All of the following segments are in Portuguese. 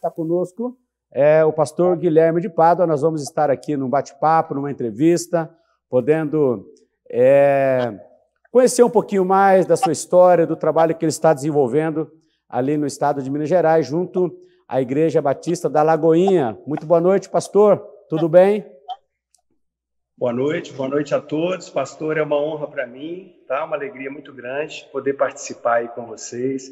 está conosco é o pastor Guilherme de Pádua. Nós vamos estar aqui num bate-papo, numa entrevista, podendo conhecer um pouquinho mais da sua história, do trabalho que ele está desenvolvendo ali no estado de Minas Gerais, junto à Igreja Batista da Lagoinha. Muito boa noite, pastor. Tudo bem? Boa noite a todos. Pastor, é uma honra para mim, tá? Uma alegria muito grande poder participar aí com vocês,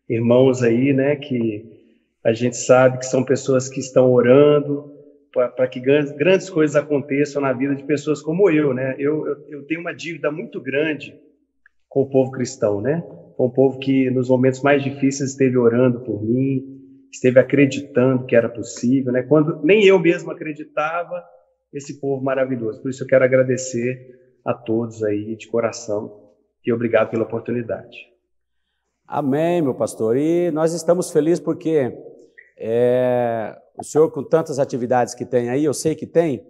irmãos aí, né, que a gente sabe que são pessoas que estão orando para que grandes coisas aconteçam na vida de pessoas como eu, né? Eu tenho uma dívida muito grande com o povo cristão, né? Com o povo que nos momentos mais difíceis esteve orando por mim, esteve acreditando que era possível, né? Quando nem eu mesmo acreditava, esse povo maravilhoso. Por isso eu quero agradecer a todos aí de coração e obrigado pela oportunidade. Amém, meu pastor. E nós estamos felizes porque o senhor, com tantas atividades que tem aí, eu sei que tem,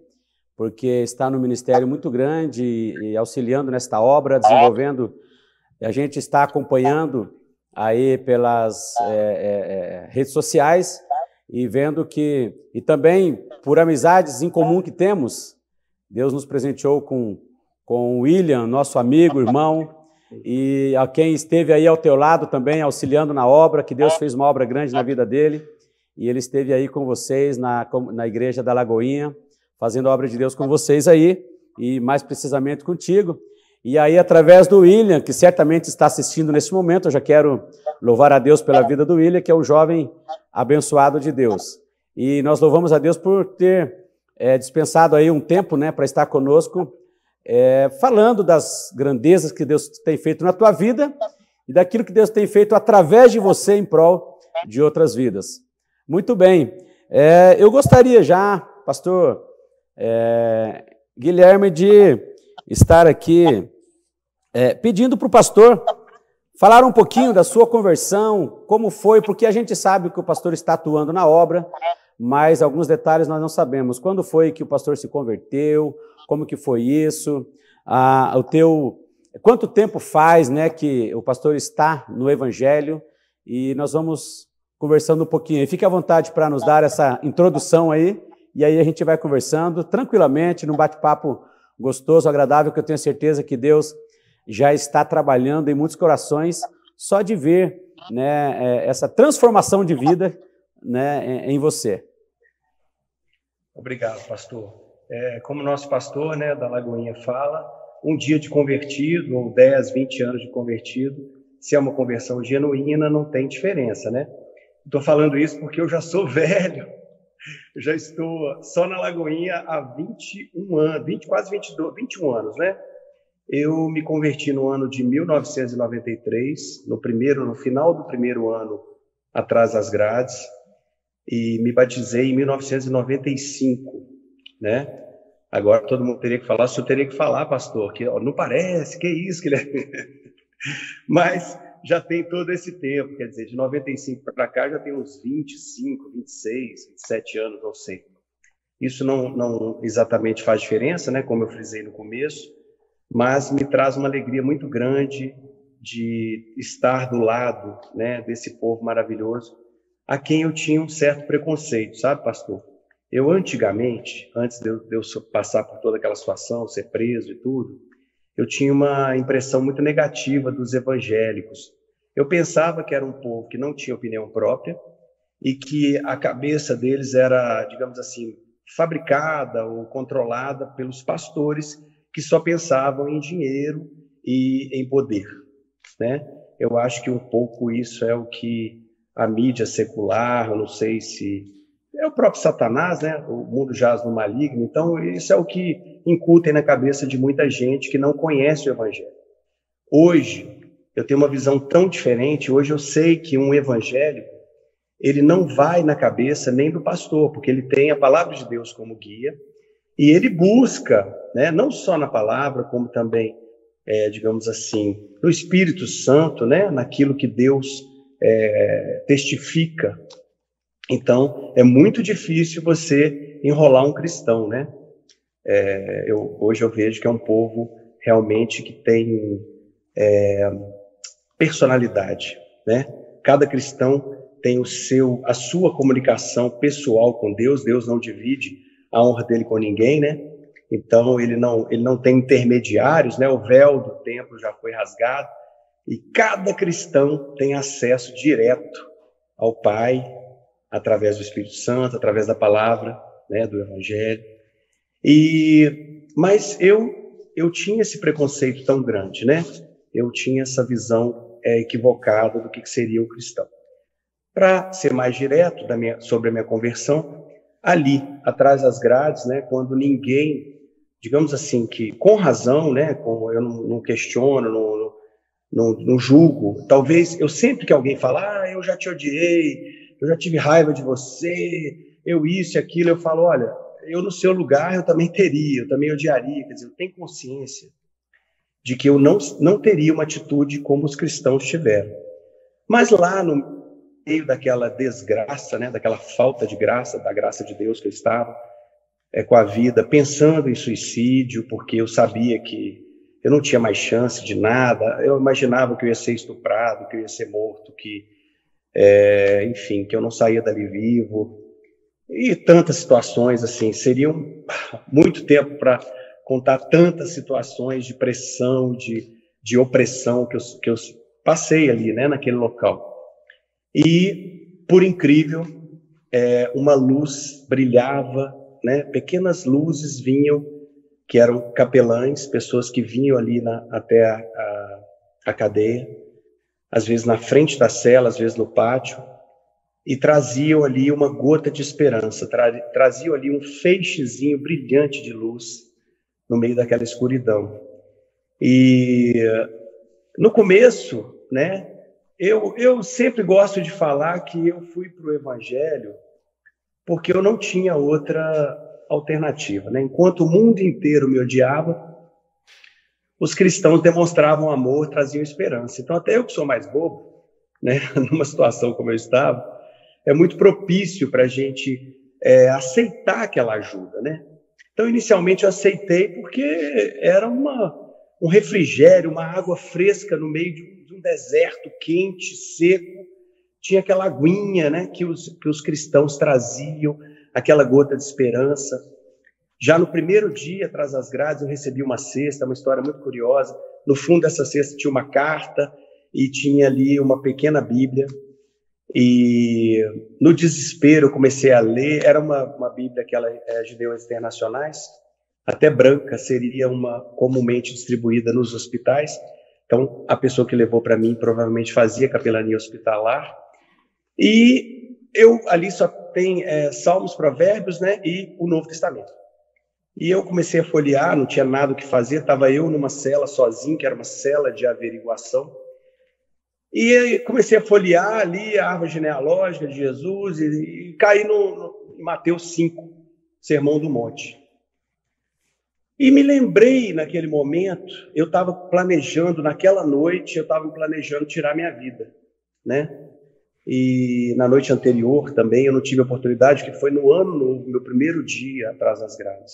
porque está no ministério muito grande e auxiliando nesta obra, desenvolvendo. A gente está acompanhando aí pelas redes sociais e vendo que, e também por amizades em comum que temos, Deus nos presenteou com o William, nosso amigo, irmão, e a quem esteve aí ao teu lado também, auxiliando na obra, que Deus fez uma obra grande na vida dele, e ele esteve aí com vocês na Igreja da Lagoinha, fazendo a obra de Deus com vocês aí, e mais precisamente contigo. E aí, através do William, que certamente está assistindo nesse momento, eu já quero louvar a Deus pela vida do William, que é um jovem abençoado de Deus. E nós louvamos a Deus por ter dispensado aí um tempo, né, para estar conosco, falando das grandezas que Deus tem feito na tua vida e daquilo que Deus tem feito através de você em prol de outras vidas. Muito bem. Eu gostaria já, pastor Guilherme, de estar aqui pedindo para o pastor falar um pouquinho da sua conversão, como foi, porque a gente sabe que o pastor está atuando na obra, mas alguns detalhes nós não sabemos. Quando foi que o pastor se converteu? Como que foi isso? Quanto tempo faz, né, que o pastor está no Evangelho? E nós vamos conversando um pouquinho. Fique à vontade para nos dar essa introdução aí, e aí a gente vai conversando tranquilamente, num bate-papo gostoso, agradável, que eu tenho certeza que Deus já está trabalhando em muitos corações, só de ver, né, essa transformação de vida, né, em você. Obrigado, pastor. Como nosso pastor, né, da Lagoinha fala, um dia de convertido, ou 10, 20 anos de convertido, se é uma conversão genuína, não tem diferença, né? Estou falando isso porque eu já sou velho, eu já estou só na Lagoinha há 21 anos, quase 22, 21 anos, né? Eu me converti no ano de 1993, no final do primeiro ano atrás das grades, e me batizei em 1995, né? Agora todo mundo teria que falar, o senhor teria que falar, pastor, que ó, não parece, que isso, que ele mas já tem todo esse tempo, quer dizer, de 95 para cá já tem uns 25, 26, 27 anos, não sei. Isso não exatamente faz diferença, né, como eu frisei no começo, mas me traz uma alegria muito grande de estar do lado, né, desse povo maravilhoso, a quem eu tinha um certo preconceito, sabe, pastor? Eu antigamente, antes de eu passar por toda aquela situação, ser preso e tudo, eu tinha uma impressão muito negativa dos evangélicos. Eu pensava que era um povo que não tinha opinião própria e que a cabeça deles era, digamos assim, fabricada ou controlada pelos pastores que só pensavam em dinheiro e em poder, né? Eu acho que um pouco isso é o que a mídia secular, eu não sei se é o próprio Satanás, né? O mundo jaz no maligno, então isso é o que incutem na cabeça de muita gente que não conhece o Evangelho. Hoje, eu tenho uma visão tão diferente, hoje eu sei que um evangélico, ele não vai na cabeça nem do pastor, porque ele tem a palavra de Deus como guia, e ele busca, né, não só na palavra, como também, digamos assim, no Espírito Santo, né, naquilo que Deus testifica. Então, é muito difícil você enrolar um cristão, né? Hoje eu vejo que é um povo realmente que tem personalidade, né? Cada cristão tem a sua comunicação pessoal com Deus. Deus não divide a honra dele com ninguém, né? Então, ele não tem intermediários, né? O véu do templo já foi rasgado e cada cristão tem acesso direto ao Pai através do Espírito Santo, através da palavra, né, do Evangelho. Mas eu tinha esse preconceito tão grande, né? Eu tinha essa visão equivocada do que seria o cristão. Para ser mais direto sobre a minha conversão, ali, atrás das grades, né, quando ninguém, digamos assim, que com razão, né, eu não questiono, não julgo, talvez eu sempre que alguém fala, eu já te odiei, eu já tive raiva de você, eu isso e aquilo, eu falo, olha, eu no seu lugar eu também odiaria, quer dizer, eu tenho consciência de que eu não teria uma atitude como os cristãos tiveram. Mas lá no meio daquela desgraça, né, daquela falta de graça, da graça de Deus que eu estava com a vida, pensando em suicídio, porque eu sabia que eu não tinha mais chance de nada, eu imaginava que eu ia ser estuprado, que eu ia ser morto, enfim, que eu não saía dali vivo, e tantas situações, assim, seriam muito tempo para contar tantas situações de pressão, de opressão que eu passei ali, né, naquele local. E, por incrível, uma luz brilhava, né, pequenas luzes vinham, que eram capelães, pessoas que vinham ali até a cadeia, às vezes na frente da cela, às vezes no pátio, e traziam ali uma gota de esperança, traziam ali um feixezinho brilhante de luz no meio daquela escuridão. E no começo, né, eu sempre gosto de falar que eu fui para o Evangelho porque eu não tinha outra alternativa, né? Enquanto o mundo inteiro me odiava, os cristãos demonstravam amor, traziam esperança. Então, até eu que sou mais bobo, né, numa situação como eu estava, é muito propício para a gente aceitar aquela ajuda, né? Então, inicialmente, eu aceitei porque era um refrigério, uma água fresca no meio de um deserto quente, seco. Tinha aquela aguinha, né, que os cristãos traziam, aquela gota de esperança. Já no primeiro dia, atrás das grades, eu recebi uma cesta, uma história muito curiosa. No fundo dessa cesta tinha uma carta e tinha ali uma pequena Bíblia. E no desespero eu comecei a ler. Era uma Bíblia que ela é Judeus Internacionais, até branca, seria uma comumente distribuída nos hospitais. Então, a pessoa que levou para mim provavelmente fazia capelania hospitalar. E ali só tem Salmos, Provérbios, né, e o Novo Testamento. E eu comecei a folhear, não tinha nada o que fazer, estava eu numa cela sozinho, que era uma cela de averiguação. E comecei a folhear ali a árvore genealógica de Jesus e caí em Mateus 5, Sermão do Monte. E me lembrei naquele momento, eu estava planejando, naquela noite, eu estava planejando tirar minha vida, né? E na noite anterior também eu não tive oportunidade, que foi no ano novo, meu primeiro dia atrás das grades.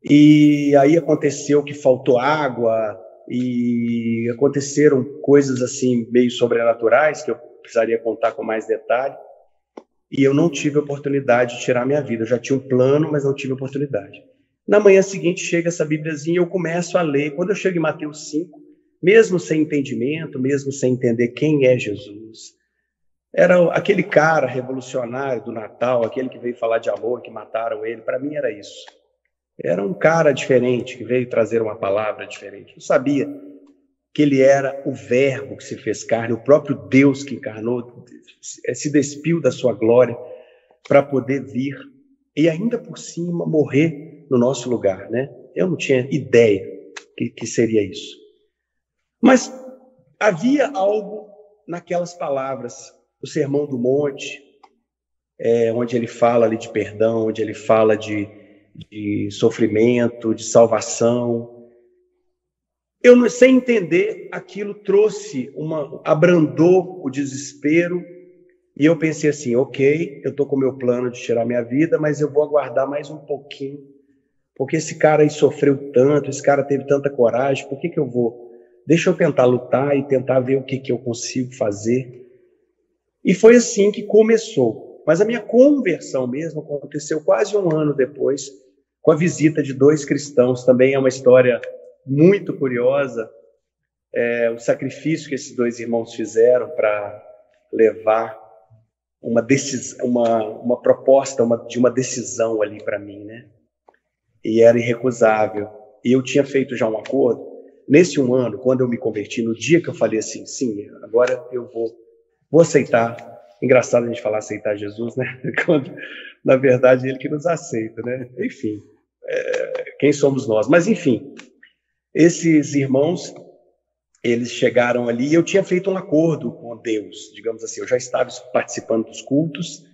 E aí aconteceu que faltou água e aconteceram coisas assim meio sobrenaturais que eu precisaria contar com mais detalhe. E eu não tive oportunidade de tirar minha vida. Eu já tinha um plano, mas não tive oportunidade. Na manhã seguinte chega essa Bíbliazinha e eu começo a ler. Quando eu chego em Mateus 5, mesmo sem entendimento, mesmo sem entender quem é Jesus, era aquele cara revolucionário do Natal, aquele que veio falar de amor, que mataram ele. Para mim era isso. Era um cara diferente, que veio trazer uma palavra diferente. Eu sabia que ele era o Verbo que se fez carne, o próprio Deus que encarnou, se despiu da sua glória para poder vir e ainda por cima morrer no nosso lugar, né? Eu não tinha ideia que seria isso. Mas havia algo naquelas palavras, o Sermão do Monte, onde ele fala ali de perdão, onde ele fala de sofrimento, de salvação. Eu, sem entender, aquilo abrandou o desespero, e eu pensei assim, ok, eu estou com o meu plano de tirar minha vida, mas eu vou aguardar mais um pouquinho, porque esse cara aí sofreu tanto, esse cara teve tanta coragem, por que eu vou? Deixa eu tentar lutar e tentar ver o que eu consigo fazer. E foi assim que começou. Mas a minha conversão mesmo aconteceu quase um ano depois, com a visita de 2 cristãos. Também é uma história muito curiosa, o sacrifício que esses 2 irmãos fizeram para levar uma proposta de uma decisão ali para mim, né? E era irrecusável. E eu tinha feito já um acordo. Nesse um ano, quando eu me converti, no dia que eu falei assim, sim, agora eu vou aceitar. Engraçado a gente falar aceitar Jesus, né? Quando, na verdade, ele que nos aceita, né? Enfim, quem somos nós? Mas, enfim, esses irmãos, eles chegaram ali e eu tinha feito um acordo com Deus, digamos assim. Eu já estava participando dos cultos,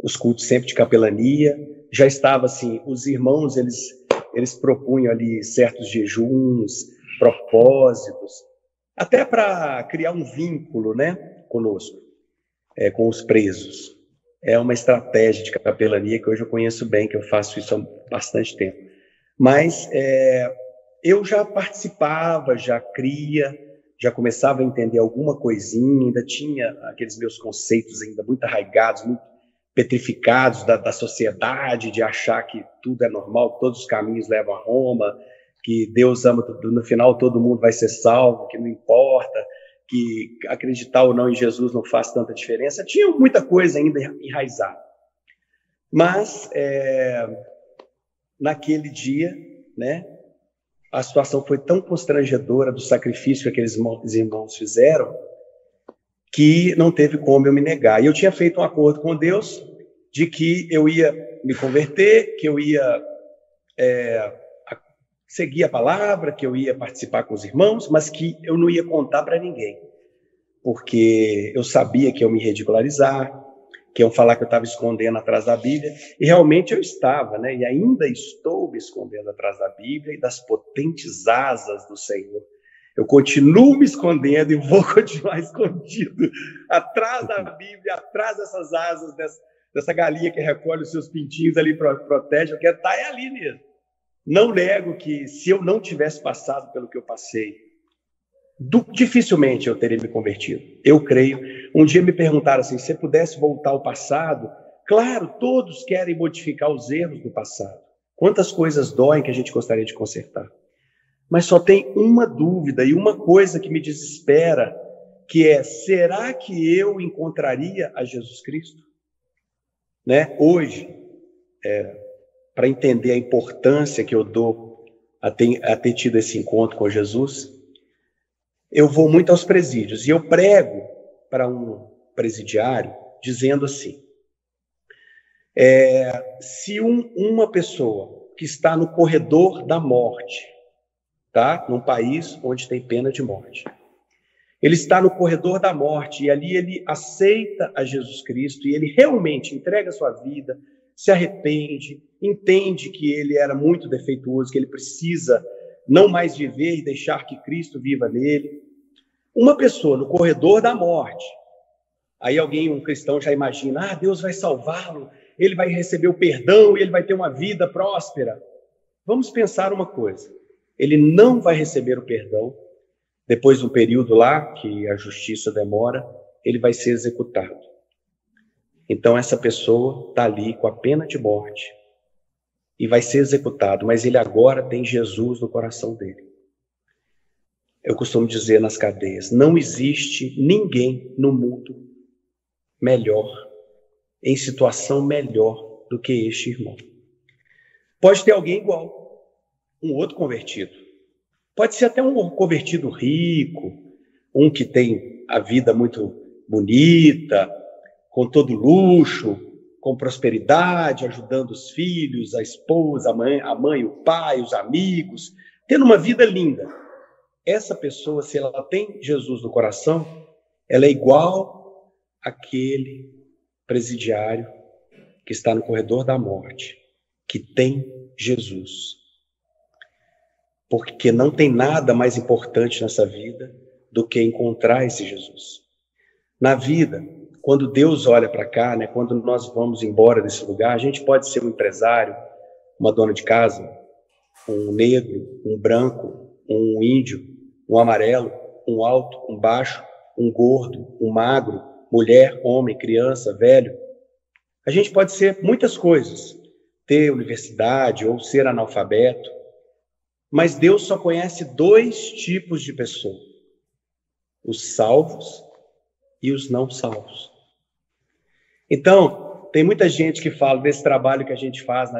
os cultos sempre de capelania. Já estava assim, os irmãos, eles propunham ali certos jejuns, propósitos, até para criar um vínculo, né, conosco, com os presos. É uma estratégia de capelania que hoje eu conheço bem, que eu faço isso há bastante tempo. Mas eu já participava, já cria, já começava a entender alguma coisinha, ainda tinha aqueles meus conceitos ainda muito arraigados, muito petrificados da sociedade, de achar que tudo é normal, que todos os caminhos levam a Roma, que Deus ama, no final todo mundo vai ser salvo, que não importa, que acreditar ou não em Jesus não faz tanta diferença. Tinha muita coisa ainda enraizada. Mas, naquele dia, né, a situação foi tão constrangedora do sacrifício que aqueles irmãos fizeram, que não teve como eu me negar. E eu tinha feito um acordo com Deus de que eu ia me converter, que eu ia seguir a palavra, que eu ia participar com os irmãos, mas que eu não ia contar para ninguém, porque eu sabia que iam me ridicularizar, que iam falar que eu estava escondendo atrás da Bíblia, e realmente eu estava, né? E ainda estou me escondendo atrás da Bíblia e das potentes asas do Senhor. Eu continuo me escondendo e vou continuar escondido atrás da Bíblia, atrás dessas asas, dessa galinha que recolhe os seus pintinhos ali, protege. Eu quero estar ali mesmo. Não nego que se eu não tivesse passado pelo que eu passei, dificilmente eu teria me convertido. Eu creio. Um dia me perguntaram assim, se você pudesse voltar ao passado, claro, todos querem modificar os erros do passado. Quantas coisas doem que a gente gostaria de consertar. Mas só tem uma dúvida e uma coisa que me desespera, que é, será que eu encontraria a Jesus Cristo? Né? Hoje, para entender a importância que eu dou a ter tido esse encontro com Jesus, eu vou muito aos presídios e eu prego para um presidiário dizendo assim, se uma pessoa que está no corredor da morte, tá? Num país onde tem pena de morte. Ele está no corredor da morte e ali ele aceita a Jesus Cristo e ele realmente entrega a sua vida, se arrepende, entende que ele era muito defeituoso, que ele precisa não mais viver e deixar que Cristo viva nele. Uma pessoa no corredor da morte, aí um cristão já imagina, Deus vai salvá-lo, ele vai receber o perdão e ele vai ter uma vida próspera. Vamos pensar uma coisa. Ele não vai receber o perdão, depois de um período lá, que a justiça demora, ele vai ser executado. Então essa pessoa está ali com a pena de morte e vai ser executado, mas ele agora tem Jesus no coração dele. Eu costumo dizer nas cadeias, não existe ninguém no mundo melhor, em situação melhor do que este irmão. Pode ter alguém igual, um outro convertido. Pode ser até um convertido rico, um que tem a vida muito bonita, com todo luxo, com prosperidade, ajudando os filhos, a esposa, a mãe, o pai, os amigos, tendo uma vida linda. Essa pessoa, se ela tem Jesus no coração, ela é igual àquele presidiário que está no corredor da morte, que tem Jesus. Porque não tem nada mais importante nessa vida do que encontrar esse Jesus. Na vida, quando Deus olha para cá, né, quando nós vamos embora desse lugar, a gente pode ser um empresário, uma dona de casa, um negro, um branco, um índio, um amarelo, um alto, um baixo, um gordo, um magro, mulher, homem, criança, velho. A gente pode ser muitas coisas, ter universidade ou ser analfabeto, mas Deus só conhece 2 tipos de pessoa: os salvos e os não salvos. Então, tem muita gente que fala desse trabalho que a gente faz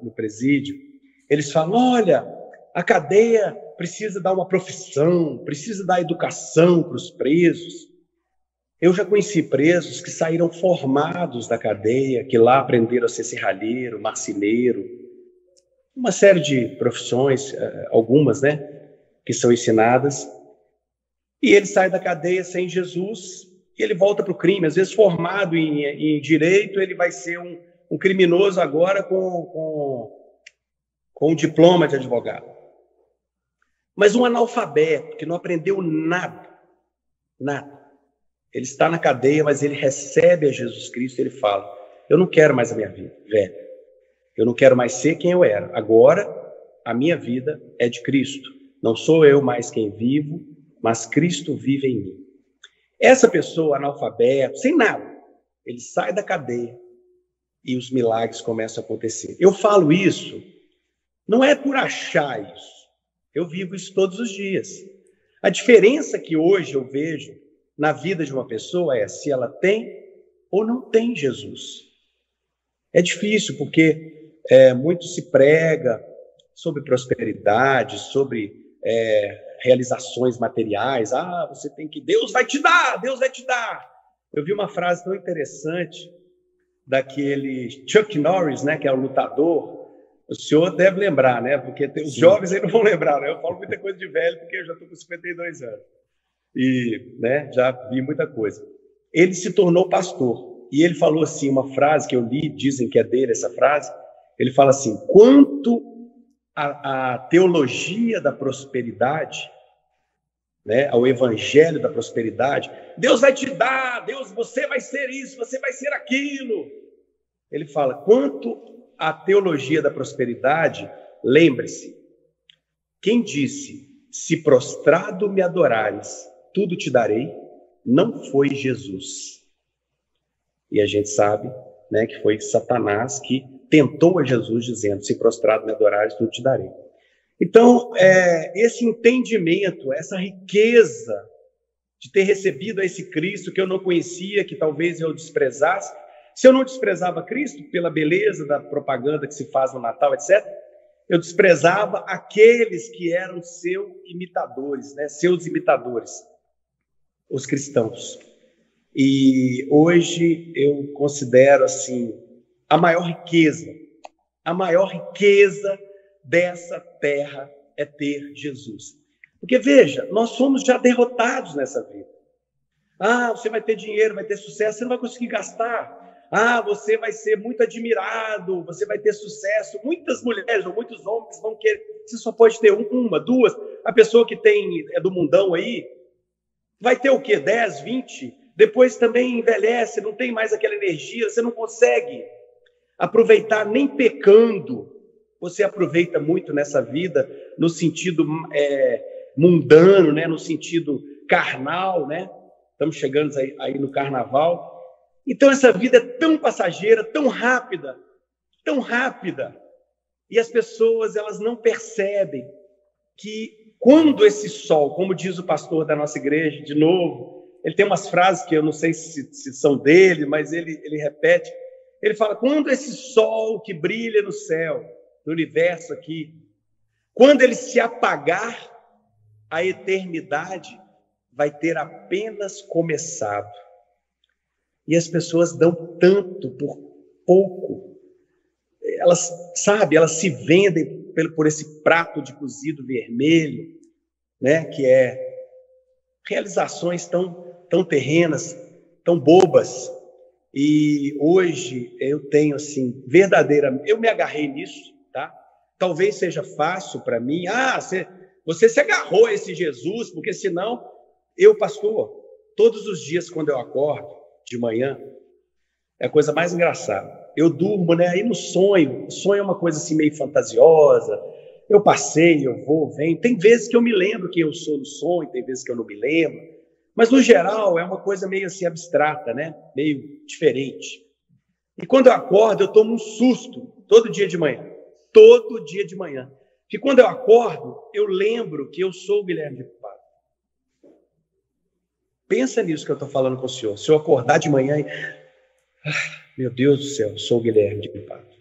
no presídio. Eles falam, olha, a cadeia precisa dar uma profissão, precisa dar educação para os presos. Eu já conheci presos que saíram formados da cadeia, que lá aprenderam a ser serralheiro, marceneiro, uma série de profissões, algumas, né, que são ensinadas. E ele sai da cadeia sem Jesus e ele volta para o crime. Às vezes, formado em direito, ele vai ser um criminoso agora com um diploma de advogado. Mas um analfabeto que não aprendeu nada, ele está na cadeia, mas ele recebe a Jesus Cristo, ele fala, eu não quero mais a minha vida, velho. Eu não quero mais ser quem eu era. Agora, a minha vida é de Cristo. Não sou eu mais quem vivo, mas Cristo vive em mim. Essa pessoa, analfabeto, sem nada, ele sai da cadeia e os milagres começam a acontecer. Eu falo isso, não é por achar isso. Eu vivo isso todos os dias. A diferença que hoje eu vejo na vida de uma pessoa é se ela tem ou não tem Jesus. É difícil porque muito se prega sobre prosperidade, sobre realizações materiais. Você tem que... Deus vai te dar, Deus vai te dar. Eu vi uma frase tão interessante daquele Chuck Norris, né, que é o lutador. O senhor deve lembrar, né? Porque os jovens aí não vão lembrar, né? Eu falo muita coisa de velho porque eu já estou com 52 anos. E, né, já vi muita coisa. Ele se tornou pastor. E ele falou assim, uma frase que eu li, dizem que é dele essa frase. Ele fala assim, quanto a teologia da prosperidade, né, ao evangelho da prosperidade, Deus vai te dar, Deus, você vai ser isso, você vai ser aquilo. Ele fala, quanto a teologia da prosperidade, lembre-se, quem disse, se prostrado me adorares, tudo te darei, não foi Jesus. E a gente sabe, né, que foi Satanás que tentou a Jesus dizendo, se prostrado me adorares, tudo te darei. Então, esse entendimento, essa riqueza de ter recebido a esse Cristo que eu não conhecia, que talvez eu desprezasse. Se eu não desprezava Cristo pela beleza da propaganda que se faz no Natal, etc., eu desprezava aqueles que eram seus imitadores, né? Seus imitadores, os cristãos. E hoje eu considero assim, a maior riqueza dessa terra é ter Jesus. Porque veja, nós somos já derrotados nessa vida. Você vai ter dinheiro, vai ter sucesso, você não vai conseguir gastar. Você vai ser muito admirado, você vai ter sucesso. Muitas mulheres ou muitos homens vão querer. Você só pode ter uma, duas. A pessoa que é do mundão aí, vai ter o quê? 10, 20? Depois também envelhece, não tem mais aquela energia, você não consegue aproveitar nem pecando. Você aproveita muito nessa vida no sentido mundano, né? No sentido carnal, né? Estamos chegando aí no carnaval. Então, essa vida é tão passageira, tão rápida, e as pessoas elas não percebem que quando esse sol, como diz o pastor da nossa igreja, de novo, ele tem umas frases que eu não sei se são dele, mas ele repete, ele fala, quando esse sol que brilha no céu, no universo aqui, quando ele se apagar, a eternidade vai ter apenas começado. E as pessoas dão tanto por pouco. Elas se vendem por esse prato de cozido vermelho, né, que é realizações tão terrenas, tão bobas. E hoje eu tenho, assim, verdadeiramente, eu me agarrei nisso, tá? Talvez seja fácil para mim. Você se agarrou a esse Jesus, porque senão, pastor, todos os dias quando eu acordo, de manhã, é a coisa mais engraçada. Eu durmo, né? Aí no sonho é uma coisa assim meio fantasiosa. Eu passeio, eu vou, venho. Tem vezes que eu me lembro quem eu sou no sonho, tem vezes que eu não me lembro. Mas, no geral, é uma coisa meio assim abstrata, né? Meio diferente. E quando eu acordo, eu tomo um susto, todo dia de manhã. Todo dia de manhã. E quando eu acordo, eu lembro que eu sou o Guilherme de Pádua. Pensa nisso que eu estou falando com o senhor. Se eu acordar de manhã e... meu Deus do céu, eu sou o Guilherme de Pádua.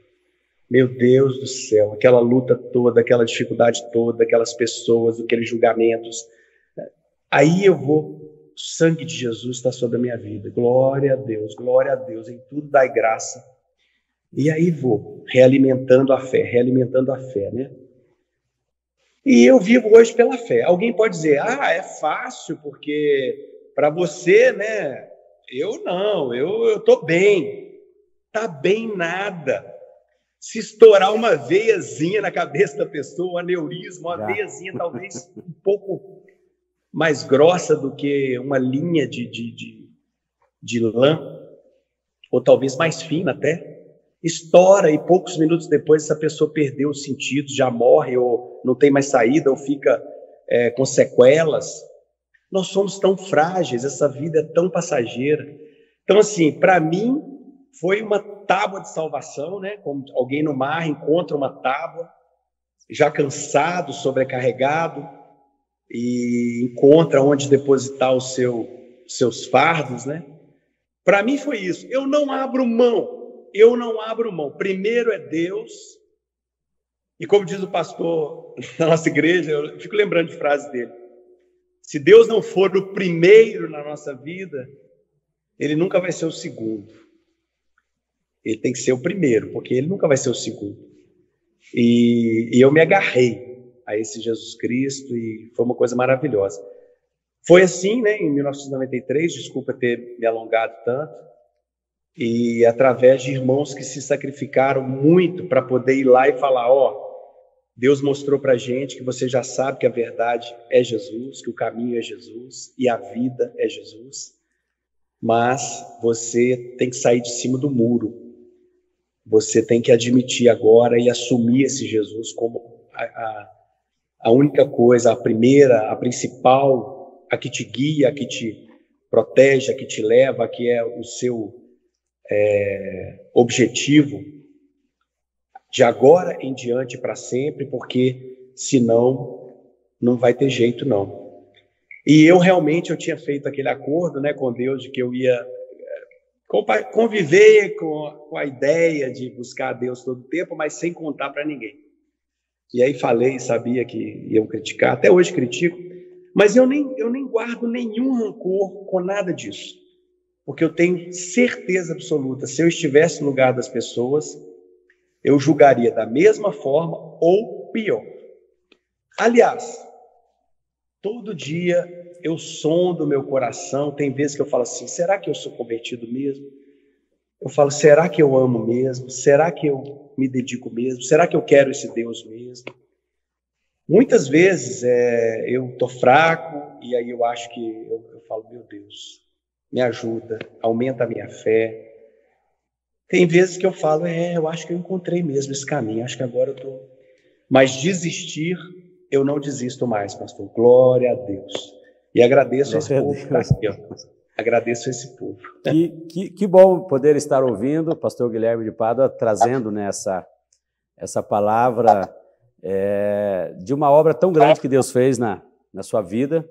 Meu Deus do céu, aquela luta toda, aquela dificuldade toda, aquelas pessoas, aqueles julgamentos. Aí eu vou, o sangue de Jesus está sobre a minha vida. Glória a Deus, em tudo dai graça. E aí vou, realimentando a fé, né? E eu vivo hoje pela fé. Alguém pode dizer, é fácil, porque para você, né? Eu não, eu estou bem. Tá bem nada. Se estourar uma veiazinha na cabeça da pessoa, um aneurisma, uma veiazinha talvez um pouco mais grossa do que uma linha de lã, ou talvez mais fina até, estoura e poucos minutos depois essa pessoa perdeu os sentidos, já morre, ou não tem mais saída, ou fica com sequelas. Nós somos tão frágeis, essa vida é tão passageira. Então, assim, para mim, foi uma tábua de salvação, né? Como alguém no mar encontra uma tábua, já cansado, sobrecarregado, e encontra onde depositar os seus fardos, né? Para mim foi isso. Eu não abro mão. Primeiro é Deus. E como diz o pastor da nossa igreja, eu fico lembrando de frases dele. Se Deus não for o primeiro na nossa vida, ele nunca vai ser o segundo. Ele tem que ser o primeiro, porque ele nunca vai ser o segundo. E eu me agarrei a esse Jesus Cristo e foi uma coisa maravilhosa. Foi assim, né, em 1993, desculpa ter me alongado tanto, e através de irmãos que se sacrificaram muito para poder ir lá e falar, Deus mostrou para a gente que você já sabe que a verdade é Jesus, que o caminho é Jesus e a vida é Jesus, mas você tem que sair de cima do muro. Você tem que admitir agora e assumir esse Jesus como a única coisa, a primeira, a principal, a que te guia, a que te protege, a que te leva, a que é o seu objetivo de agora em diante para sempre, porque senão não vai ter jeito não. E eu tinha feito aquele acordo, né, com Deus de que eu ia conviver com a ideia de buscar a Deus todo o tempo, mas sem contar para ninguém. E aí falei, sabia que iam criticar, até hoje critico, mas eu nem guardo nenhum rancor com nada disso, porque eu tenho certeza absoluta, se eu estivesse no lugar das pessoas, eu julgaria da mesma forma ou pior. Aliás, todo dia eu sondo meu coração, tem vezes que eu falo assim, será que eu sou convertido mesmo? Eu falo, será que eu amo mesmo? Será que eu me dedico mesmo? Será que eu quero esse Deus mesmo? Muitas vezes eu estou fraco e aí eu acho que eu falo, meu Deus, me ajuda, aumenta a minha fé. Tem vezes que eu falo, eu acho que eu encontrei mesmo esse caminho, acho que agora eu estou... Mas desistir, eu não desisto mais, pastor. Glória a Deus. E agradeço a esse povo que está aqui, Agradeço a esse povo. Que bom poder estar ouvindo o pastor Guilherme de Pádua trazendo, né, essa palavra de uma obra tão grande que Deus fez na sua vida.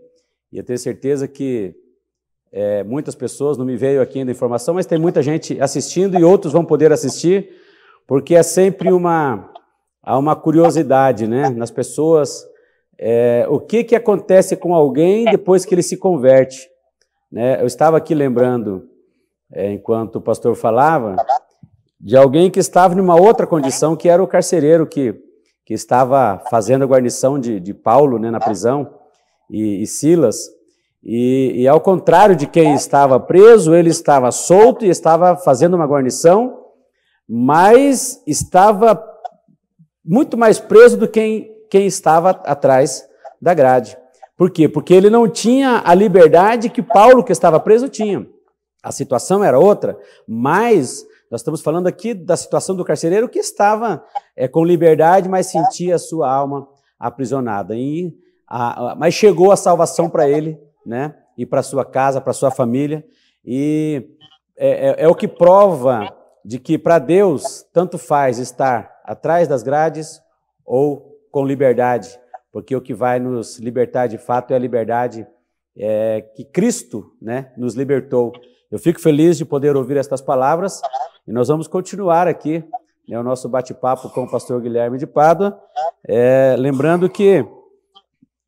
E eu tenho certeza que muitas pessoas, não me veio aqui ainda a informação, mas tem muita gente assistindo e outros vão poder assistir, porque é sempre há uma curiosidade, né, nas pessoas, o que acontece com alguém depois que ele se converte. Né? Eu estava aqui lembrando, enquanto o pastor falava, de alguém que estava numa outra condição, que era o carcereiro que estava fazendo a guarnição de Paulo, né, na prisão, e Silas, e ao contrário de quem estava preso, ele estava solto e estava fazendo uma guarnição, mas estava muito mais preso do que quem estava atrás da grade. Por quê? Porque ele não tinha a liberdade que Paulo, que estava preso, tinha. A situação era outra, mas nós estamos falando aqui da situação do carcereiro que estava com liberdade, mas sentia a sua alma aprisionada. Mas chegou a salvação para ele, né? e para sua casa, para sua família. E é o que prova de que para Deus tanto faz estar atrás das grades ou com liberdade, porque o que vai nos libertar de fato é a liberdade que Cristo, né, nos libertou. Eu fico feliz de poder ouvir estas palavras e nós vamos continuar aqui, né, o nosso bate-papo com o pastor Guilherme de Pádua, lembrando que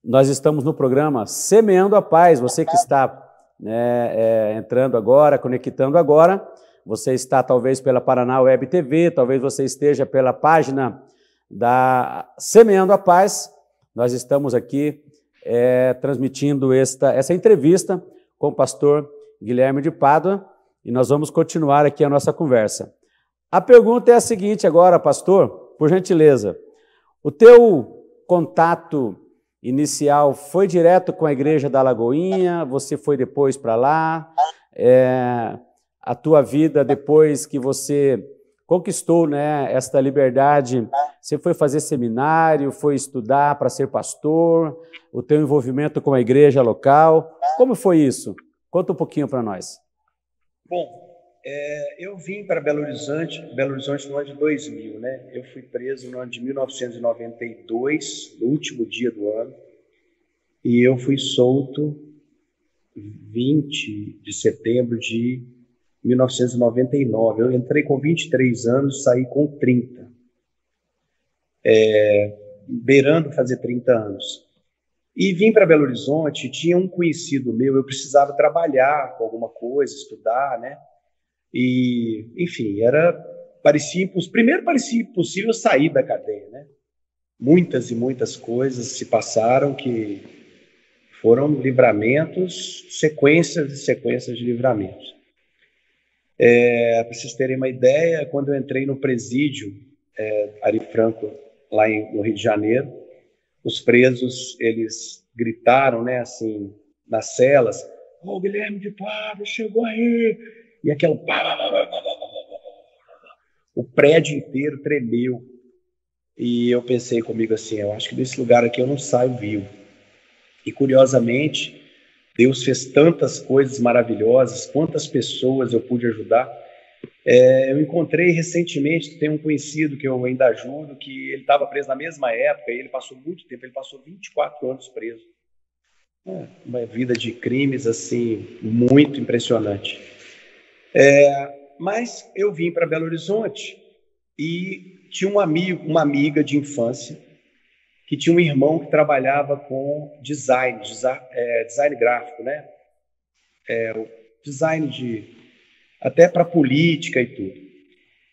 nós estamos no programa Semeando a Paz. Você que está entrando agora, conectando agora, você está talvez pela Paraná Web TV, talvez você esteja pela página da Semeando a Paz. Nós estamos aqui transmitindo essa entrevista com o pastor Guilherme de Pádua e nós vamos continuar aqui a nossa conversa. A pergunta é a seguinte agora, pastor, por gentileza. O teu contato inicial foi direto com a igreja da Lagoinha? Você foi depois para lá? A tua vida, depois que você conquistou, né, esta liberdade, você foi fazer seminário, foi estudar para ser pastor, o teu envolvimento com a igreja local, como foi isso? Conta um pouquinho para nós. Bom, eu vim para Belo Horizonte no ano de 2000, né? Eu fui preso no ano de 1992, no último dia do ano, e eu fui solto 20 de setembro de 1999. Eu entrei com 23 anos, saí com 30. Beirando fazer 30 anos. E vim para Belo Horizonte, tinha um conhecido meu, eu precisava trabalhar com alguma coisa, estudar, né? E, enfim, parecia impossível sair da cadeia, né? Muitas e muitas coisas se passaram que foram livramentos, sequências e sequências de livramentos. Para vocês terem uma ideia, quando eu entrei no presídio Ari Franco, lá no Rio de Janeiro, os presos, eles gritaram, né, assim, nas celas, "Ô, Guilherme de Pádua, chegou aí!" E aquele... O prédio inteiro tremeu. E eu pensei comigo assim, eu acho que desse lugar aqui eu não saio vivo. E, curiosamente, Deus fez tantas coisas maravilhosas, quantas pessoas eu pude ajudar. Eu encontrei recentemente, tem um conhecido que eu ainda ajudo, que ele estava preso na mesma época, e ele passou muito tempo, ele passou 24 anos preso. Uma vida de crimes, assim, muito impressionante. Mas eu vim para Belo Horizonte e tinha uma amiga de infância, que tinha um irmão que trabalhava com design gráfico, né? O design até para política e tudo.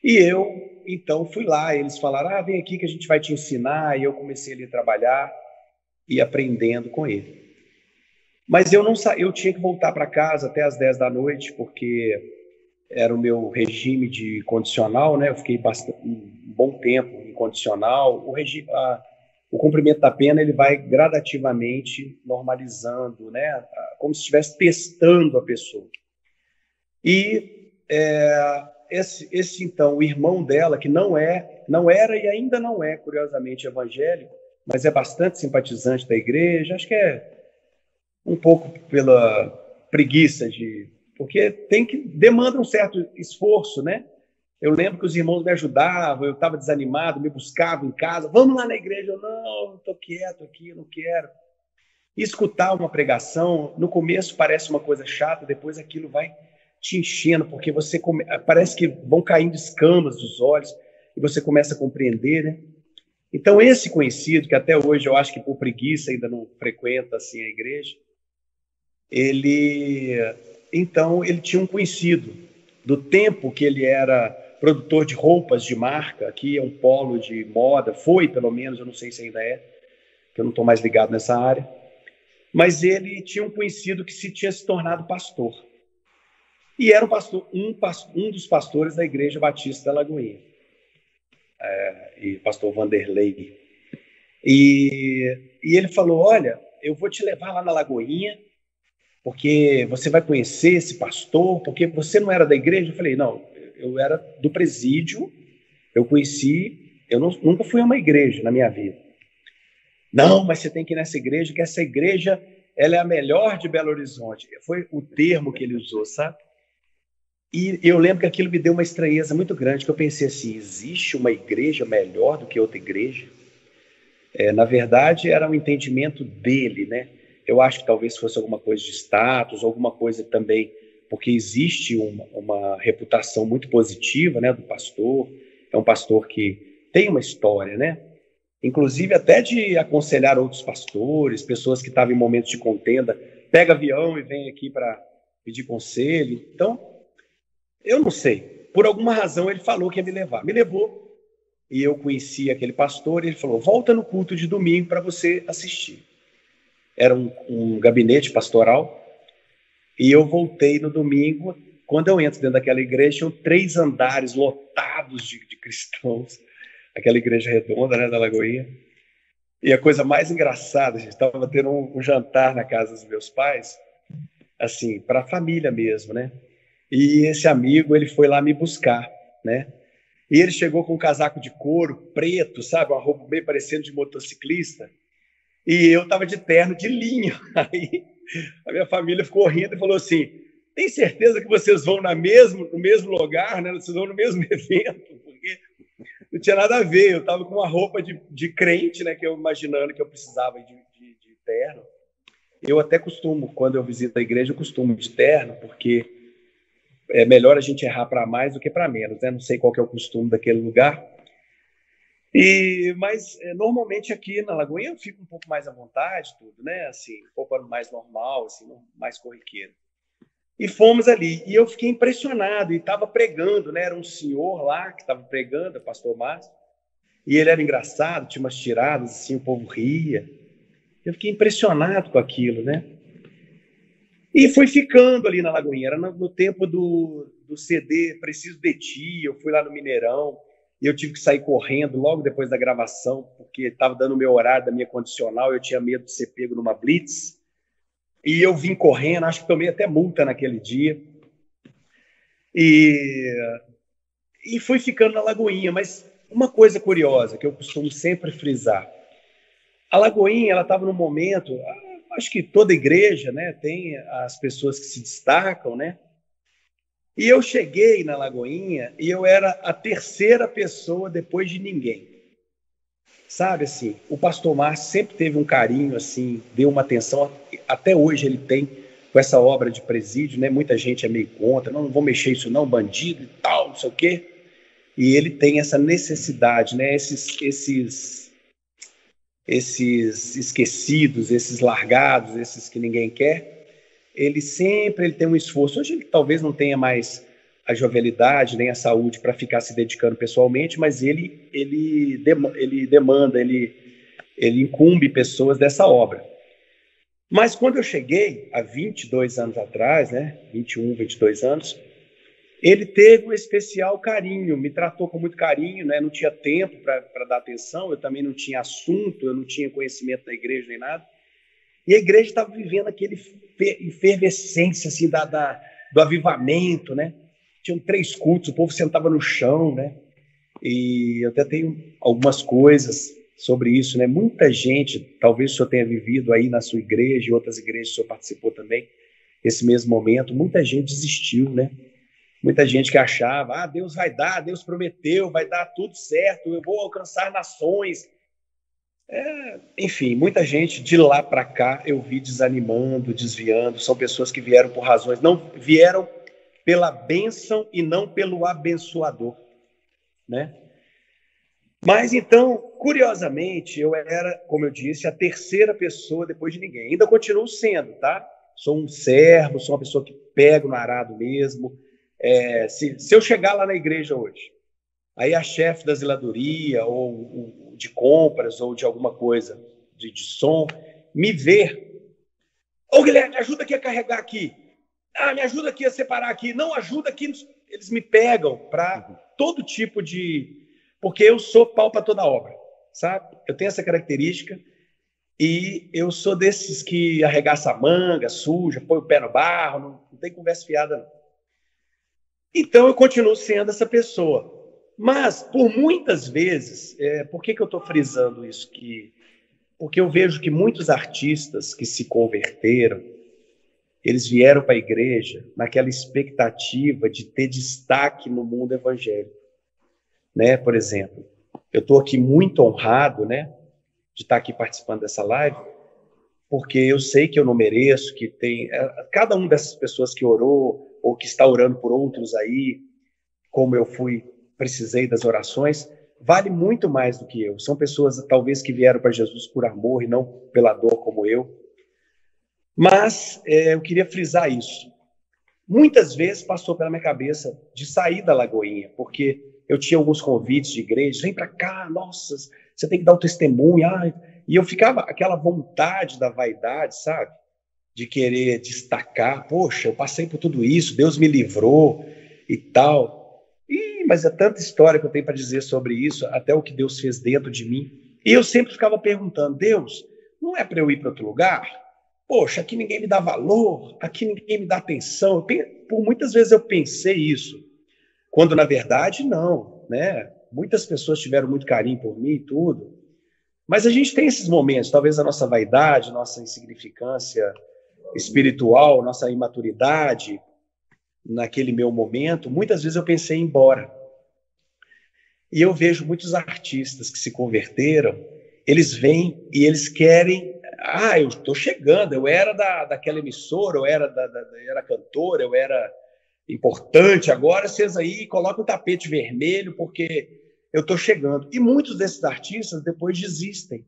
E eu, então, fui lá, eles falaram, vem aqui que a gente vai te ensinar, e eu comecei ali a trabalhar e aprendendo com ele. Mas eu tinha que voltar para casa até às 10 da noite, porque era o meu regime de condicional, né? Eu fiquei um bom tempo em condicional. O cumprimento da pena, ele vai gradativamente normalizando, né? Como se estivesse testando a pessoa. E então, o irmão dela, que não era e ainda não é, curiosamente, evangélico, mas é bastante simpatizante da igreja, acho que é um pouco pela preguiça porque demanda um certo esforço, né? Eu lembro que os irmãos me ajudavam, eu estava desanimado, me buscavam em casa, vamos lá na igreja, eu não, estou quieto aqui, não quero. E escutar uma pregação, no começo parece uma coisa chata, depois aquilo vai te enchendo, porque parece que vão caindo escamas dos olhos e você começa a compreender, né? Então, esse conhecido, que até hoje eu acho que por preguiça ainda não frequenta assim a igreja, ele tinha um conhecido do tempo que ele era produtor de roupas de marca, aqui é um polo de moda, foi pelo menos, eu não sei se ainda é, que eu não estou mais ligado nessa área, mas ele tinha um conhecido que tinha se tornado pastor. E era um dos pastores da Igreja Batista da Lagoinha, e pastor Vanderlei. E ele falou, olha, eu vou te levar lá na Lagoinha, porque você vai conhecer esse pastor, porque você não era da igreja. Eu falei, não, eu era do presídio, eu nunca fui a uma igreja na minha vida. Não, mas você tem que ir nessa igreja, que essa igreja ela é a melhor de Belo Horizonte. Foi o termo que ele usou, sabe? E eu lembro que aquilo me deu uma estranheza muito grande, que eu pensei assim, existe uma igreja melhor do que outra igreja? Na verdade, era um entendimento dele, né? Eu acho que talvez fosse alguma coisa de status, alguma coisa também, porque existe uma reputação muito positiva, né, do pastor. É um pastor que tem uma história, né? Inclusive até de aconselhar outros pastores, pessoas que estavam em momentos de contenda, pega avião e vem aqui para pedir conselho. Então, eu não sei. Por alguma razão ele falou que ia me levar. Me levou. E eu conheci aquele pastor e ele falou, volta no culto de domingo para você assistir. Era um gabinete pastoral. E eu voltei no domingo. Quando eu entro dentro daquela igreja, tinham 3 andares lotados de cristãos. Aquela igreja redonda, né, da Lagoinha. E a coisa mais engraçada, a gente estava tendo um jantar na casa dos meus pais, assim, para a família mesmo, né? E esse amigo, ele foi lá me buscar, né? E ele chegou com um casaco de couro preto, sabe? Uma roupa bem parecendo de motociclista. E eu estava de terno de linho. Aí a minha família ficou rindo e falou assim, tem certeza que vocês vão no mesmo lugar, né? Vocês vão no mesmo evento? Porque não tinha nada a ver. Eu estava com uma roupa de crente, né? Que eu imaginando que eu precisava de terno. Eu até costumo, quando eu visito a igreja, eu costumo de terno, porque é melhor a gente errar para mais do que para menos, né? Não sei qual que é o costume daquele lugar. Mas normalmente aqui na Lagoinha eu fico um pouco mais à vontade, tudo, né? Assim, um pouco mais normal, assim, mais corriqueiro. E fomos ali. E eu fiquei impressionado. E estava pregando, né? Era um senhor lá que estava pregando, o pastor Márcio. E ele era engraçado, tinha umas tiradas, assim, o povo ria. Eu fiquei impressionado com aquilo, né? E fui ficando ali na Lagoinha. Era no tempo do CD Preciso de Ti. Eu fui lá no Mineirão. E eu tive que sair correndo logo depois da gravação, porque estava dando o meu horário da minha condicional. Eu tinha medo de ser pego numa blitz. E eu vim correndo, acho que tomei até multa naquele dia. E fui ficando na Lagoinha. Mas uma coisa curiosa que eu costumo sempre frisar. A Lagoinha, ela estava num momento, acho que toda igreja, né, tem as pessoas que se destacam, né? E eu cheguei na Lagoinha e eu era a 3ª pessoa depois de ninguém. Sabe, assim, o pastor Márcio sempre teve um carinho, assim, deu uma atenção, até hoje ele tem com essa obra de presídio, né? Muita gente é meio contra, não vou mexer isso não, bandido e tal, não sei o quê. E ele tem essa necessidade, né? Esses esquecidos, esses largados, esses que ninguém quer, ele tem um esforço. Hoje ele talvez não tenha mais a jovialidade nem a saúde para ficar se dedicando pessoalmente, mas ele demanda, ele incumbe pessoas dessa obra. Mas quando eu cheguei, há 22 anos atrás, né, 21, 22 anos, ele teve um especial carinho, me tratou com muito carinho, né? Não tinha tempo para dar atenção, eu também não tinha assunto, eu não tinha conhecimento da igreja nem nada. E a igreja estava vivendo aquele efervescência assim, do avivamento, né? Tinham 3 cultos, o povo sentava no chão, né? E eu até tenho algumas coisas sobre isso, né? Muita gente, talvez o senhor tenha vivido aí na sua igreja, e outras igrejas o senhor participou também, esse mesmo momento, muita gente desistiu, né? Muita gente que achava, Deus vai dar, Deus prometeu, vai dar tudo certo, eu vou alcançar nações. Enfim, muita gente de lá para cá eu vi desanimando, desviando. São pessoas que vieram por razões, não vieram pela bênção e não pelo abençoador, né? Mas então, curiosamente, eu era, como eu disse, a 3ª pessoa depois de ninguém. Ainda continuo sendo, tá? Sou um servo, sou uma pessoa que pego no arado mesmo. Se eu chegar lá na igreja hoje, aí a chefe da zeladoria, ou de compras, ou de alguma coisa de som, me ver. Ô, Guilherme, me ajuda aqui a carregar aqui. Me ajuda aqui a separar aqui. Não, ajuda aqui. Eles me pegam para todo tipo de... Porque eu sou pau para toda obra, sabe? Eu tenho essa característica e eu sou desses que arregaça a manga, suja, põe o pé no barro, não tem conversa fiada, não. Então, eu continuo sendo essa pessoa. Mas, por muitas vezes, por que eu estou frisando isso? Que Porque eu vejo que muitos artistas que se converteram, eles vieram para a igreja naquela expectativa de ter destaque no mundo evangélico, né? Por exemplo, eu estou aqui muito honrado, né, de estar aqui participando dessa live, porque eu sei que eu não mereço, que tem cada uma dessas pessoas que orou ou que está orando por outros aí, como eu precisei das orações, vale muito mais do que eu. São pessoas talvez que vieram para Jesus por amor e não pela dor como eu. Mas eu queria frisar isso. Muitas vezes passou pela minha cabeça de sair da Lagoinha, porque eu tinha alguns convites de igreja, vem para cá, nossa, você tem que dar o testemunho. E eu ficava aquela vontade da vaidade, sabe? De querer destacar, poxa, eu passei por tudo isso, Deus me livrou e tal. Mas é tanta história que eu tenho para dizer sobre isso, até o que Deus fez dentro de mim. E eu sempre ficava perguntando, Deus, não é para eu ir para outro lugar? Poxa, aqui ninguém me dá valor, aqui ninguém me dá atenção. Por muitas vezes eu pensei isso, quando na verdade não, né? Muitas pessoas tiveram muito carinho por mim e tudo. Mas a gente tem esses momentos, talvez a nossa vaidade, nossa insignificância espiritual, nossa imaturidade, naquele meu momento, muitas vezes eu pensei em ir embora. E eu vejo muitos artistas que se converteram, eles vêm e eles querem, eu estou chegando, eu era daquela emissora, eu era cantor, eu era importante, agora vocês aí colocam um tapete vermelho porque eu estou chegando. E muitos desses artistas depois desistem.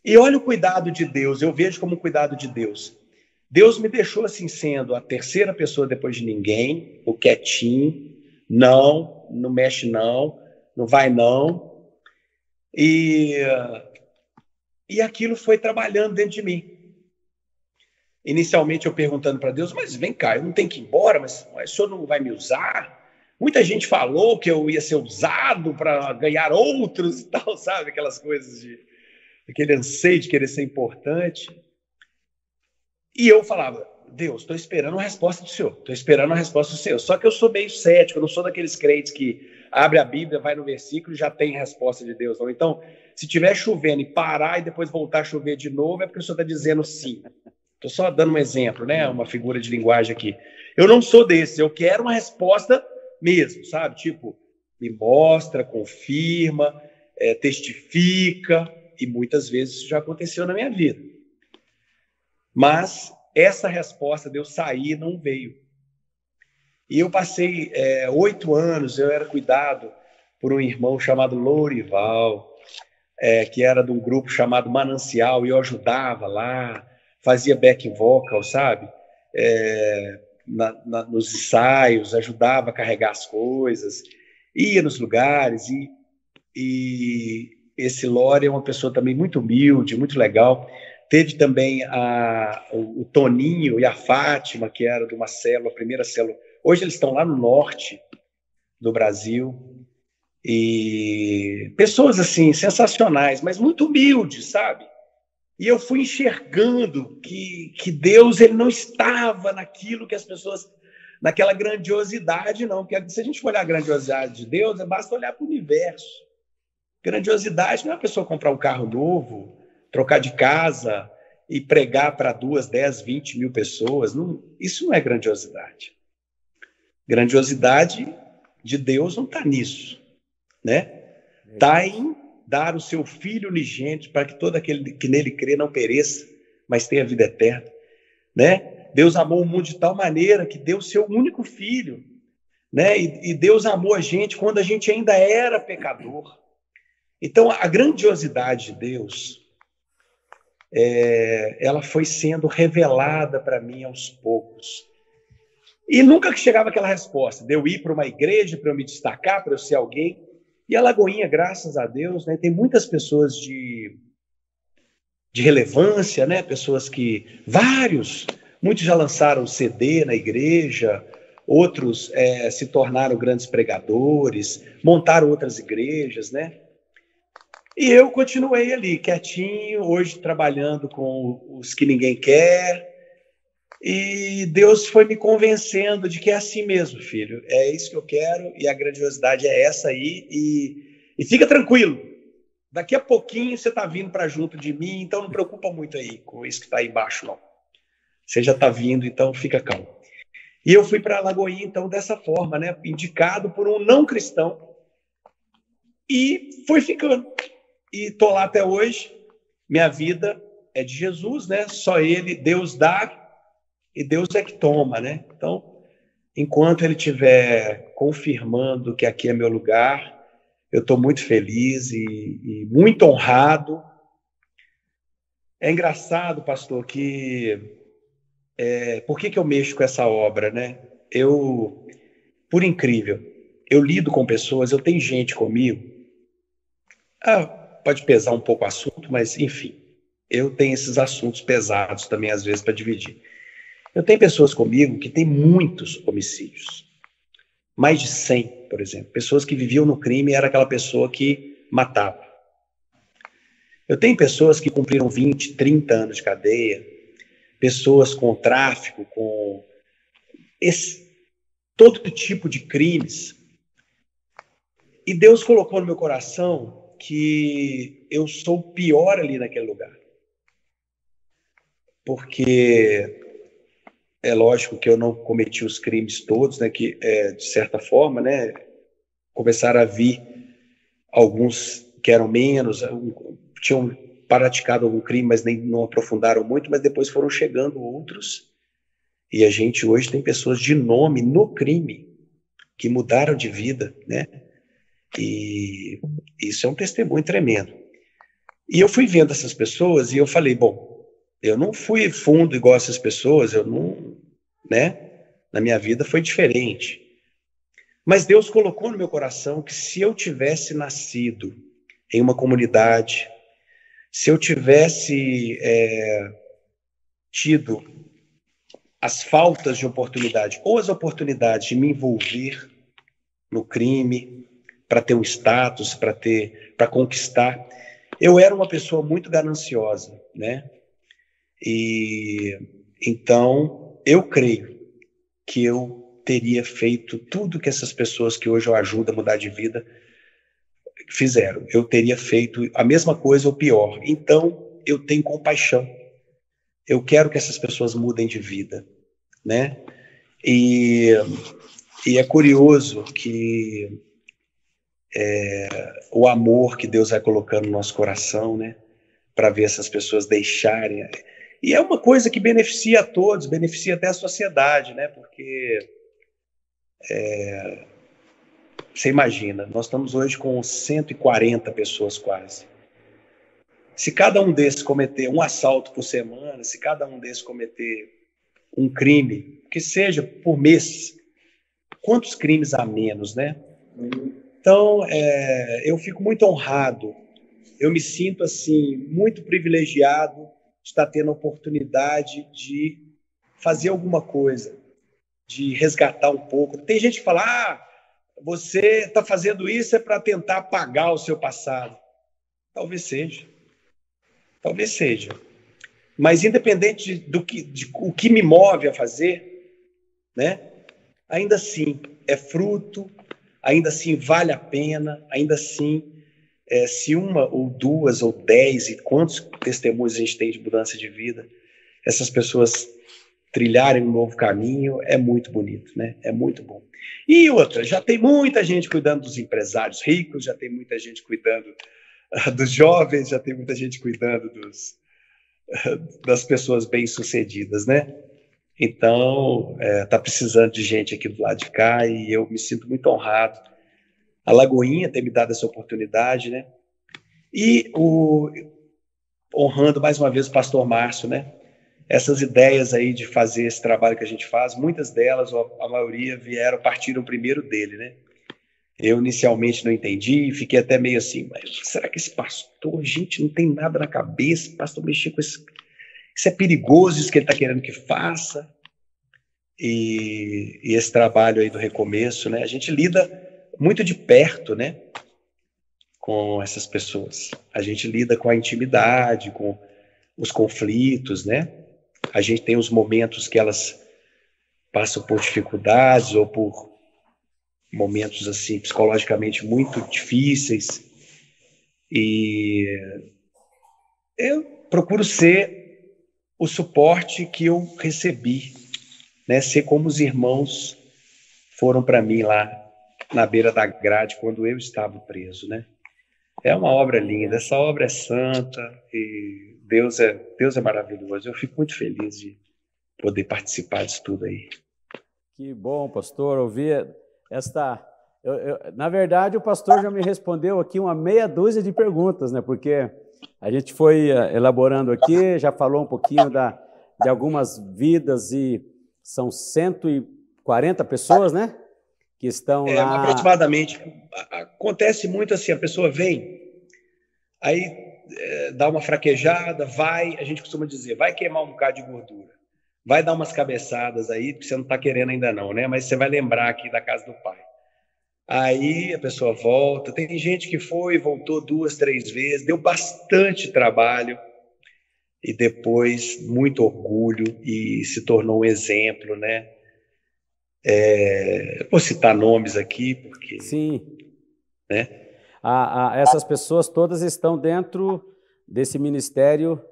E olha o cuidado de Deus, eu vejo como um cuidado de Deus. Deus me deixou assim sendo a terceira pessoa depois de ninguém, o quietinho, não mexe não vai não. E aquilo foi trabalhando dentro de mim. Inicialmente eu perguntando para Deus, mas vem cá, eu não tenho que ir embora, mas o senhor não vai me usar? Muita gente falou que eu ia ser usado para ganhar outros e tal, sabe? Aquelas coisas aquele anseio de querer ser importante. E eu falava, Deus, estou esperando uma resposta do Senhor, estou esperando uma resposta do Senhor. Só que eu sou meio cético, eu não sou daqueles crentes que abre a Bíblia, vai no versículo e já tem resposta de Deus. Não. Então, se estiver chovendo e parar e depois voltar a chover de novo, é porque o Senhor está dizendo sim. Estou só dando um exemplo, né? Uma figura de linguagem aqui. Eu não sou desses, eu quero uma resposta mesmo, sabe? Tipo, me mostra, confirma, testifica, e muitas vezes isso já aconteceu na minha vida. Mas essa resposta de eu sair não veio. E eu passei 8 anos, eu era cuidado por um irmão chamado Lourival, que era de um grupo chamado Manancial, e eu ajudava lá, fazia back vocal, sabe? Nos ensaios, ajudava a carregar as coisas, ia nos lugares, e esse Lore é uma pessoa também muito humilde, muito legal. Teve também o Toninho e a Fátima, que era de uma célula, a primeira célula. Hoje eles estão lá no norte do Brasil. E pessoas assim, sensacionais, mas muito humildes, sabe? E eu fui enxergando que Deus ele não estava naquilo que as pessoas... naquela grandiosidade, não. Porque se a gente for olhar a grandiosidade de Deus, basta olhar para o universo. Grandiosidade não é a pessoa comprar um carro novo, trocar de casa e pregar para 2, 10, 20 mil pessoas. Não, isso não é grandiosidade. Grandiosidade de Deus não está nisso, né? Está em dar o seu Filho unigênito para que todo aquele que nele crê não pereça, mas tenha vida eterna, né? Deus amou o mundo de tal maneira que deu o seu único Filho, né? E Deus amou a gente quando a gente ainda era pecador. Então, a grandiosidade de Deus, ela foi sendo revelada para mim aos poucos. E nunca chegava aquela resposta de eu ir para uma igreja, para eu me destacar, para eu ser alguém. E a Lagoinha, graças a Deus, né, tem muitas pessoas de relevância, né, pessoas muitos já lançaram CD na igreja, outros se tornaram grandes pregadores, montaram outras igrejas, né? E eu continuei ali, quietinho, hoje trabalhando com os que ninguém quer. E Deus foi me convencendo de que é assim mesmo, filho. É isso que eu quero e a grandiosidade é essa aí. E fica tranquilo, Daqui a pouquinho você está vindo para junto de mim, então não preocupa muito aí com isso que está aí embaixo, não. Você já está vindo, então fica calmo. E eu fui para Alagoinha, então, dessa forma, né? Indicado por um não cristão. E fui ficando. E estou lá até hoje. Minha vida é de Jesus, né? Só Ele, Deus dá e Deus é que toma, né? Então, enquanto Ele estiver confirmando que aqui é meu lugar, eu estou muito feliz e muito honrado. É engraçado, pastor, que... por que eu mexo com essa obra, né? Por incrível, eu lido com pessoas, eu tenho gente comigo. Pode pesar um pouco o assunto, mas, enfim, eu tenho esses assuntos pesados também, às vezes, para dividir. Eu tenho pessoas comigo que têm muitos homicídios. Mais de 100, por exemplo. Pessoas que viviam no crime e era aquela pessoa que matava. Eu tenho pessoas que cumpriram 20, 30 anos de cadeia, pessoas com tráfico, com todo tipo de crimes. E Deus colocou no meu coração que eu sou o pior ali naquele lugar. Porque é lógico que eu não cometi os crimes todos, né, que de certa forma, né, começaram a vir alguns que eram menos, tinham praticado algum crime, mas não aprofundaram muito, mas depois foram chegando outros. E a gente hoje tem pessoas de nome no crime que mudaram de vida, né? E isso é um testemunho tremendo. E eu fui vendo essas pessoas e eu falei, bom, eu não fui fundo igual essas pessoas, eu não, né? Na minha vida foi diferente. Mas Deus colocou no meu coração que se eu tivesse nascido em uma comunidade, se eu tivesse tido as faltas de oportunidade ou as oportunidades de me envolver no crime, para ter um status, para conquistar, eu era uma pessoa muito gananciosa, né? E então eu creio que eu teria feito tudo que essas pessoas que hoje eu ajudo a mudar de vida fizeram. Eu teria feito a mesma coisa ou pior. Então eu tenho compaixão. Eu quero que essas pessoas mudem de vida, né? E é curioso que o amor que Deus vai colocando no nosso coração, né? Para ver essas pessoas deixarem. E é uma coisa que beneficia a todos, beneficia até a sociedade, né? Porque você imagina, nós estamos hoje com 140 pessoas quase. Se cada um desses cometer um assalto por semana, se cada um desses cometer um crime, que seja por mês, quantos crimes a menos, né? Então, eu fico muito honrado. Eu me sinto, assim, muito privilegiado de estar tendo a oportunidade de fazer alguma coisa, de resgatar um pouco. Tem gente que fala, você está fazendo isso para tentar apagar o seu passado. Talvez seja. Talvez seja. Mas independente de o que me move a fazer, né? Ainda assim é fruto, ainda assim vale a pena, ainda assim, se uma ou duas ou 10, e quantos testemunhos a gente tem de mudança de vida, essas pessoas trilharem um novo caminho, é muito bonito, né? É muito bom. E outra, já tem muita gente cuidando dos empresários ricos, já tem muita gente cuidando dos jovens, já tem muita gente cuidando das pessoas bem-sucedidas, né? Então, tá precisando de gente aqui do lado de cá e eu me sinto muito honrado. A Lagoinha ter me dado essa oportunidade, né? E honrando mais uma vez o pastor Márcio, né? Essas ideias aí de fazer esse trabalho que a gente faz, muitas delas, a maioria partiram primeiro dele, né? Eu inicialmente não entendi, fiquei até meio assim, mas será que esse pastor, gente, não tem nada na cabeça, o pastor mexer com isso é perigoso, isso que ele está querendo que faça. E esse trabalho aí do recomeço, né? A gente lida muito de perto, né? Com essas pessoas. A gente lida com a intimidade, com os conflitos, né? A gente tem os momentos que elas passam por dificuldades ou por momentos assim psicologicamente muito difíceis E eu procuro ser o suporte que eu recebi, né? Ser como os irmãos foram para mim lá na beira da grade quando eu estava preso, né? É uma obra linda, essa obra é santa e Deus é maravilhoso. Eu fico muito feliz de poder participar disso tudo aí. Que bom, pastor, ouvir esta... na verdade, o pastor já me respondeu aqui uma meia dúzia de perguntas, né? Porque a gente foi elaborando aqui, já falou um pouquinho de algumas vidas e são 140 pessoas, né? Que estão lá... Aproximadamente. Acontece muito assim, a pessoa vem, aí dá uma fraquejada, a gente costuma dizer, vai queimar um bocado de gordura, vai dar umas cabeçadas aí, porque você não está querendo ainda não, né? Mas você vai lembrar aqui da casa do pai. Aí a pessoa volta, tem gente que foi, voltou 2, 3 vezes, deu bastante trabalho e depois muito orgulho e se tornou um exemplo, né? Vou citar nomes aqui, porque... Sim. Né? Essas pessoas todas estão dentro desse ministério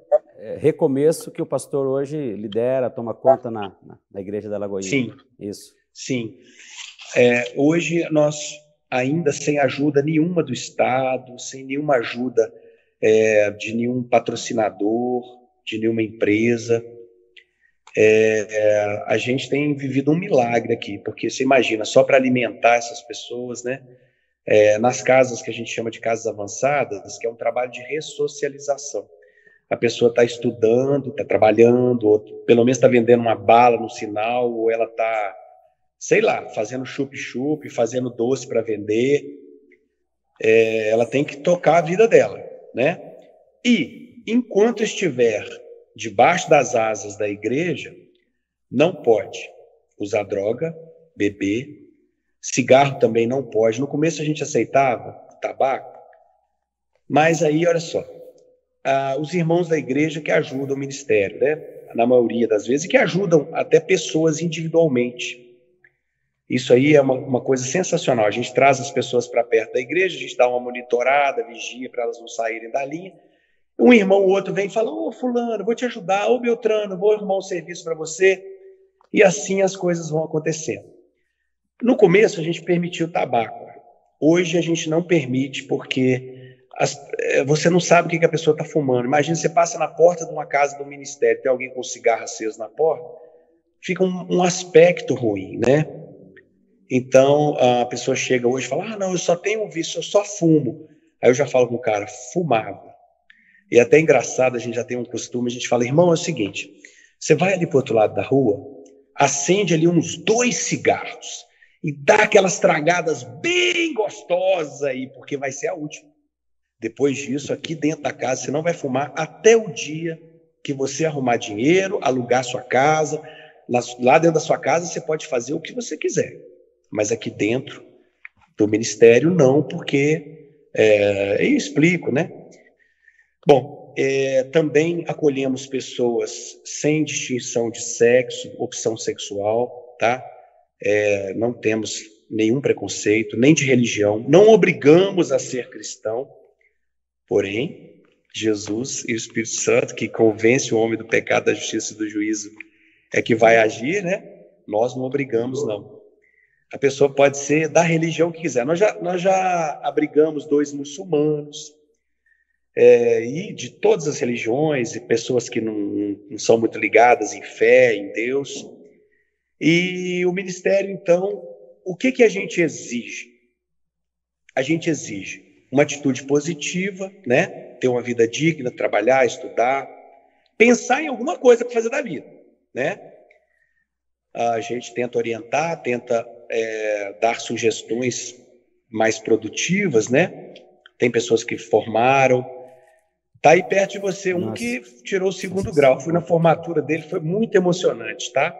Recomeço que o pastor hoje lidera, toma conta na Igreja da Lagoinha. Sim. Isso. Sim. Hoje nós, ainda sem ajuda nenhuma do Estado, sem nenhuma ajuda de nenhum patrocinador, de nenhuma empresa, a gente tem vivido um milagre aqui, porque você imagina, só para alimentar essas pessoas, né? Nas casas que a gente chama de casas avançadas, que é um trabalho de ressocialização. A pessoa está estudando, está trabalhando, ou pelo menos está vendendo uma bala no sinal, ou ela está, sei lá, fazendo chup-chup, fazendo doce para vender. Ela tem que tocar a vida dela, né? E, enquanto estiver debaixo das asas da igreja, não pode usar droga, beber, cigarro também não pode. No começo a gente aceitava tabaco, mas aí, olha só, os irmãos da igreja que ajudam o ministério, né? Na maioria das vezes, e que ajudam até pessoas individualmente. Isso aí é uma coisa sensacional. A gente traz as pessoas para perto da igreja, a gente dá uma monitorada, vigia para elas não saírem da linha. Um irmão ou outro vem e fala, ô fulano, vou te ajudar, ô Beltrano, vou arrumar um serviço para você. E assim as coisas vão acontecendo. No começo a gente permitiu tabaco. Hoje a gente não permite porque você não sabe o que a pessoa está fumando. Imagina, você passa na porta de uma casa do ministério, tem alguém com cigarro aceso na porta, fica um aspecto ruim, né? Então a pessoa chega hoje e fala, não, eu só tenho um vício, eu só fumo. Aí eu já falo com o cara, fumava. E até engraçado, a gente já tem um costume, a gente fala, irmão, é o seguinte, você vai ali para o outro lado da rua, acende ali uns 2 cigarros e dá aquelas tragadas bem gostosas aí, porque vai ser a última. Depois disso, aqui dentro da casa, você não vai fumar até o dia que você arrumar dinheiro, alugar sua casa. Lá dentro da sua casa, você pode fazer o que você quiser. Mas aqui dentro do ministério, não, porque... eu explico, né? Bom, também acolhemos pessoas sem distinção de sexo, opção sexual, tá? Não temos nenhum preconceito, nem de religião. Não obrigamos a ser cristão. Porém, Jesus e o Espírito Santo, que convence o homem do pecado, da justiça e do juízo, é que vai agir, né? Nós não obrigamos, não. A pessoa pode ser da religião que quiser. Nós já abrigamos 2 muçulmanos, e de todas as religiões, e pessoas que não são muito ligadas em fé, em Deus. E o ministério, então, o que a gente exige? A gente exige uma atitude positiva, né? Ter uma vida digna, trabalhar, estudar, pensar em alguma coisa para fazer da vida, né? A gente tenta orientar, tenta dar sugestões mais produtivas, né? Tem pessoas que formaram. Tá aí perto de você um que tirou o 2º grau. Fui na formatura dele, foi muito emocionante, tá?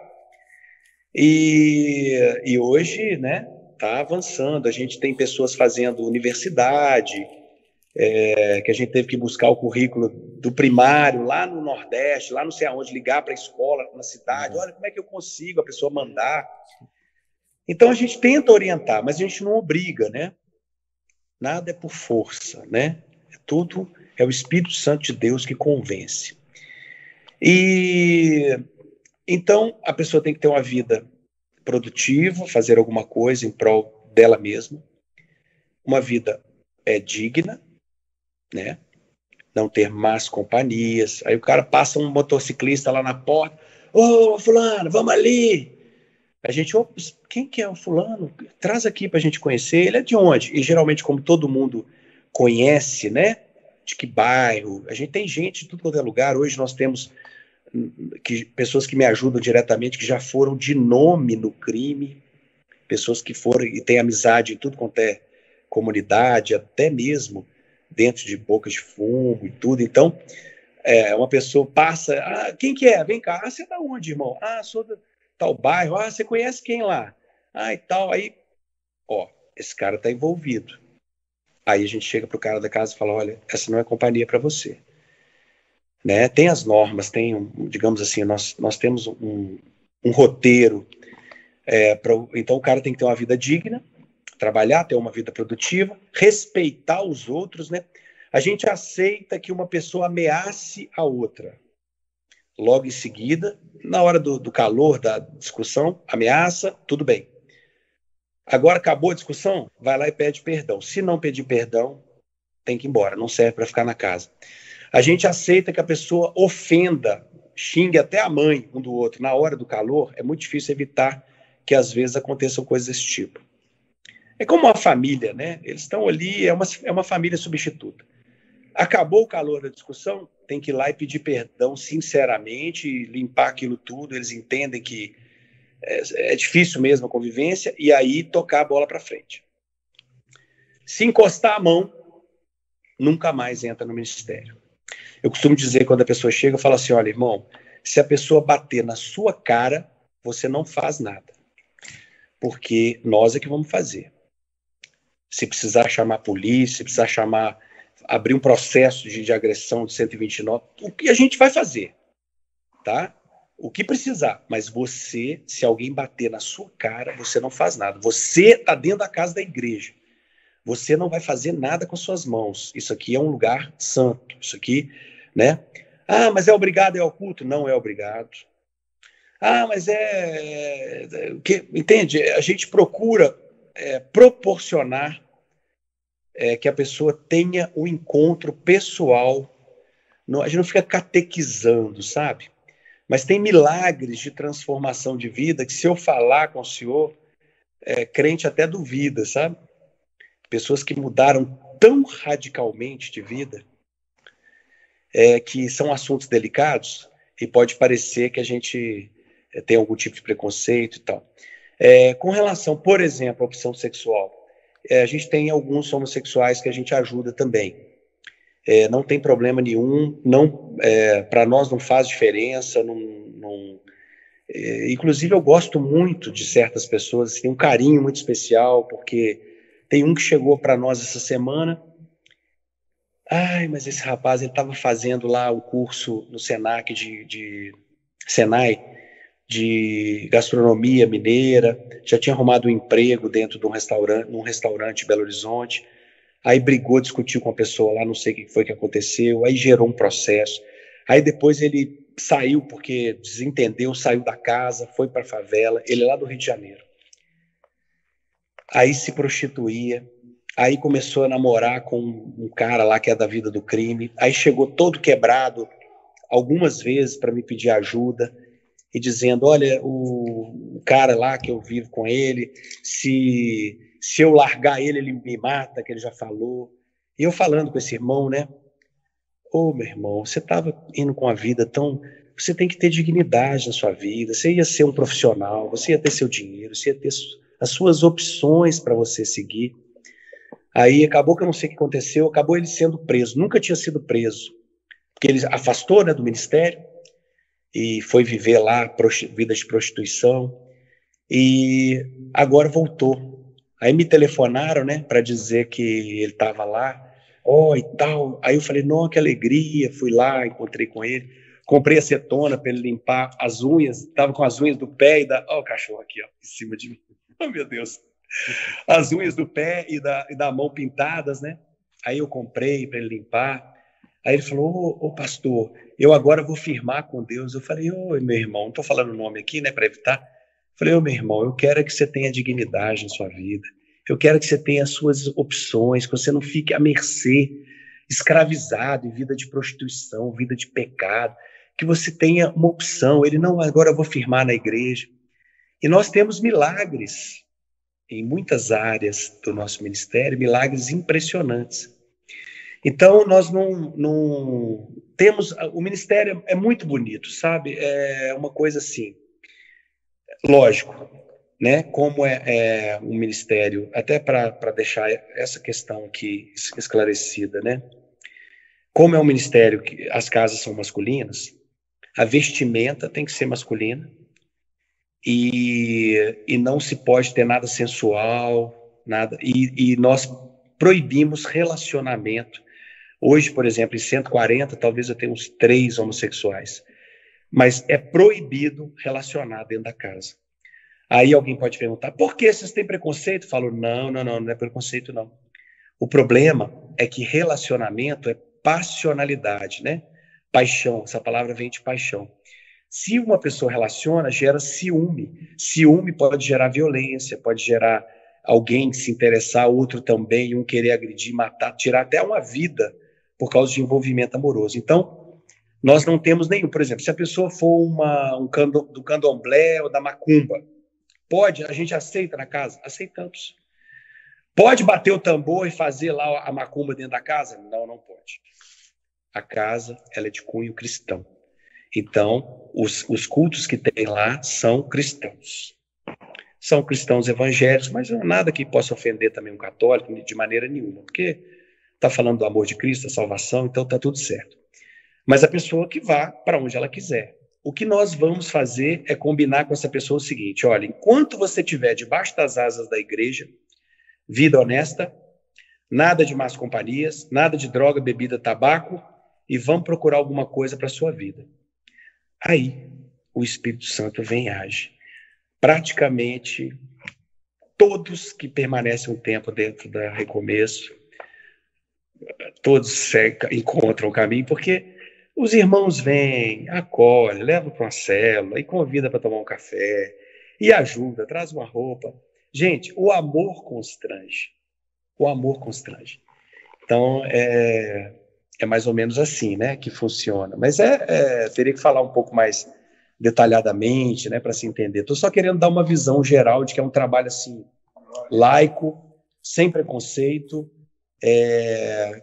E hoje, né? Tá avançando. A gente tem pessoas fazendo universidade, que a gente teve que buscar o currículo do primário lá no Nordeste, lá não sei aonde, ligar para a escola na cidade. Olha, como é que eu consigo a pessoa mandar? Então a gente tenta orientar, mas a gente não obriga, né? Nada é por força, né? Tudo é o Espírito Santo de Deus que convence. E então a pessoa tem que ter uma vida produtiva, fazer alguma coisa em prol dela mesma, uma vida digna, né? Não ter más companhias. Aí o cara passa um motociclista lá na porta, ô fulano, vamos ali. A gente, quem que é o fulano? Traz aqui pra gente conhecer. Ele é de onde? E geralmente, como todo mundo conhece, né? De que bairro? A gente tem gente de tudo quanto é lugar. Hoje nós temos pessoas que me ajudam diretamente, que já foram de nome no crime, pessoas que foram e têm amizade em tudo quanto é comunidade, até mesmo dentro de bocas de fumo e tudo. Então, uma pessoa passa, quem que é? Vem cá. Você é da onde, irmão? Sou do tal bairro. Você conhece quem lá? E tal. Aí, esse cara está envolvido. Aí a gente chega pro cara da casa e fala, olha, essa não é companhia para você. Né? Tem as normas, digamos assim, nós temos um roteiro. Então o cara tem que ter uma vida digna, trabalhar, ter uma vida produtiva, respeitar os outros, né? A gente aceita que uma pessoa ameace a outra. Logo em seguida, na hora do calor da discussão, ameaça, tudo bem. Agora acabou a discussão, vai lá e pede perdão. Se não pedir perdão, tem que ir embora, não serve para ficar na casa. A gente aceita que a pessoa ofenda, xingue até a mãe um do outro. Na hora do calor, é muito difícil evitar que às vezes aconteçam coisas desse tipo. É como uma família, né? Eles estão ali, é uma família substituta. Acabou o calor da discussão, tem que ir lá e pedir perdão sinceramente, limpar aquilo tudo. Eles entendem que é difícil mesmo a convivência, e aí tocar a bola para frente. Se encostar a mão, nunca mais entra no ministério. Eu costumo dizer, quando a pessoa chega, eu falo assim, olha, irmão, se a pessoa bater na sua cara, você não faz nada. Porque nós é que vamos fazer. Se precisar chamar a polícia, se precisar abrir um processo de agressão de 129, o que a gente vai fazer, tá? O que precisar. Mas você, se alguém bater na sua cara, você não faz nada. Você está dentro da casa da igreja. Você não vai fazer nada com suas mãos. Isso aqui é um lugar santo. Isso aqui, né? Mas é obrigado, é ao culto? Não é obrigado. Mas entende? A gente procura proporcionar que a pessoa tenha um encontro pessoal. A gente não fica catequizando, sabe? Mas tem milagres de transformação de vida que, se eu falar com o senhor, crente até duvida, sabe? Pessoas que mudaram tão radicalmente de vida, que são assuntos delicados, e pode parecer que a gente tem algum tipo de preconceito e tal. Com relação, por exemplo, à opção sexual, a gente tem alguns homossexuais que a gente ajuda também. Não tem problema nenhum, para nós não faz diferença. Inclusive, eu gosto muito de certas pessoas, tem um carinho muito especial, porque tem um que chegou para nós essa semana. Mas esse rapaz, ele estava fazendo lá o curso no Senac Senai, de gastronomia mineira, já tinha arrumado um emprego dentro de num restaurante em Belo Horizonte. Aí brigou, discutiu com a pessoa lá, não sei o que foi que aconteceu, aí gerou um processo. Aí depois ele saiu porque desentendeu, saiu da casa, foi para a favela, ele é lá do Rio de Janeiro. Aí se prostituía, aí começou a namorar com um cara lá que é da vida do crime, aí chegou todo quebrado algumas vezes para me pedir ajuda e dizendo, olha, o cara lá que eu vivo com ele, se eu largar ele, ele me mata, que ele já falou. E eu falando com esse irmão, né? Meu irmão, você estava indo com a vida tão... Você tem que ter dignidade na sua vida, você ia ser um profissional, você ia ter seu dinheiro, você ia ter as suas opções para você seguir. Aí acabou que eu não sei o que aconteceu, acabou ele sendo preso. Nunca tinha sido preso, porque ele afastou, né, do ministério e foi viver lá vida de prostituição, e agora voltou. Aí me telefonaram, né, para dizer que ele estava lá, e tal. Aí eu falei, não, que alegria, fui lá, encontrei com ele, comprei acetona para ele limpar as unhas, estava com as unhas do pé e o cachorro aqui, ó, em cima de mim. Oh, meu Deus. As unhas do pé e da mão pintadas, né? Aí eu comprei para ele limpar. Aí ele falou, ô pastor, eu agora vou firmar com Deus. Eu falei, ô meu irmão, não estou falando o nome aqui, né, para evitar. Eu falei, ô meu irmão, eu quero que você tenha dignidade na sua vida. Eu quero que você tenha as suas opções, que você não fique à mercê, escravizado em vida de prostituição, vida de pecado, que você tenha uma opção. Ele, não, agora eu vou firmar na igreja. E nós temos milagres em muitas áreas do nosso ministério, milagres impressionantes. Então, nós não temos... O ministério é muito bonito, sabe? É uma coisa assim, lógico, né? Como é um ministério, até para deixar essa questão aqui esclarecida, né? Como é um ministério que as casas são masculinas, a vestimenta tem que ser masculina e não se pode ter nada sensual, nada. E nós proibimos relacionamento. Hoje, por exemplo, em 140, talvez eu tenha uns 3 homossexuais. Mas é proibido relacionar dentro da casa. Aí alguém pode perguntar, por que vocês têm preconceito? Eu falo, não é preconceito, não. O problema é que relacionamento é passionalidade, né? Paixão, essa palavra vem de paixão. Se uma pessoa relaciona, gera ciúme. Ciúme pode gerar violência, pode gerar alguém se interessar, outro também, um querer agredir, matar, tirar até uma vida por causa de envolvimento amoroso. Então, nós não temos nenhum. Por exemplo, se a pessoa for do candomblé ou da macumba, pode, a gente aceita na casa? Aceitamos. Pode bater o tambor e fazer lá a macumba dentro da casa? Não, não pode. A casa, ela é de cunho cristão. Então, os cultos que tem lá são cristãos. São cristãos evangélicos, mas não é nada que possa ofender também um católico de maneira nenhuma, porque está falando do amor de Cristo, da salvação, então está tudo certo. Mas a pessoa que vá para onde ela quiser. O que nós vamos fazer é combinar com essa pessoa o seguinte, olha, enquanto você estiver debaixo das asas da igreja, vida honesta, nada de más companhias, nada de droga, bebida, tabaco, e vamos procurar alguma coisa para a sua vida. Aí, o Espírito Santo vem e age. Praticamente, todos que permanecem um tempo dentro da Recomeço, todos encontram o caminho, porque os irmãos vêm, acolhem, levam para uma célula, e convida para tomar um café, e ajuda, traz uma roupa. Gente, o amor constrange. O amor constrange. Então, é mais ou menos assim, né, que funciona. Mas teria que falar um pouco mais detalhadamente, né, para se entender. Estou só querendo dar uma visão geral de que é um trabalho assim, laico, sem preconceito,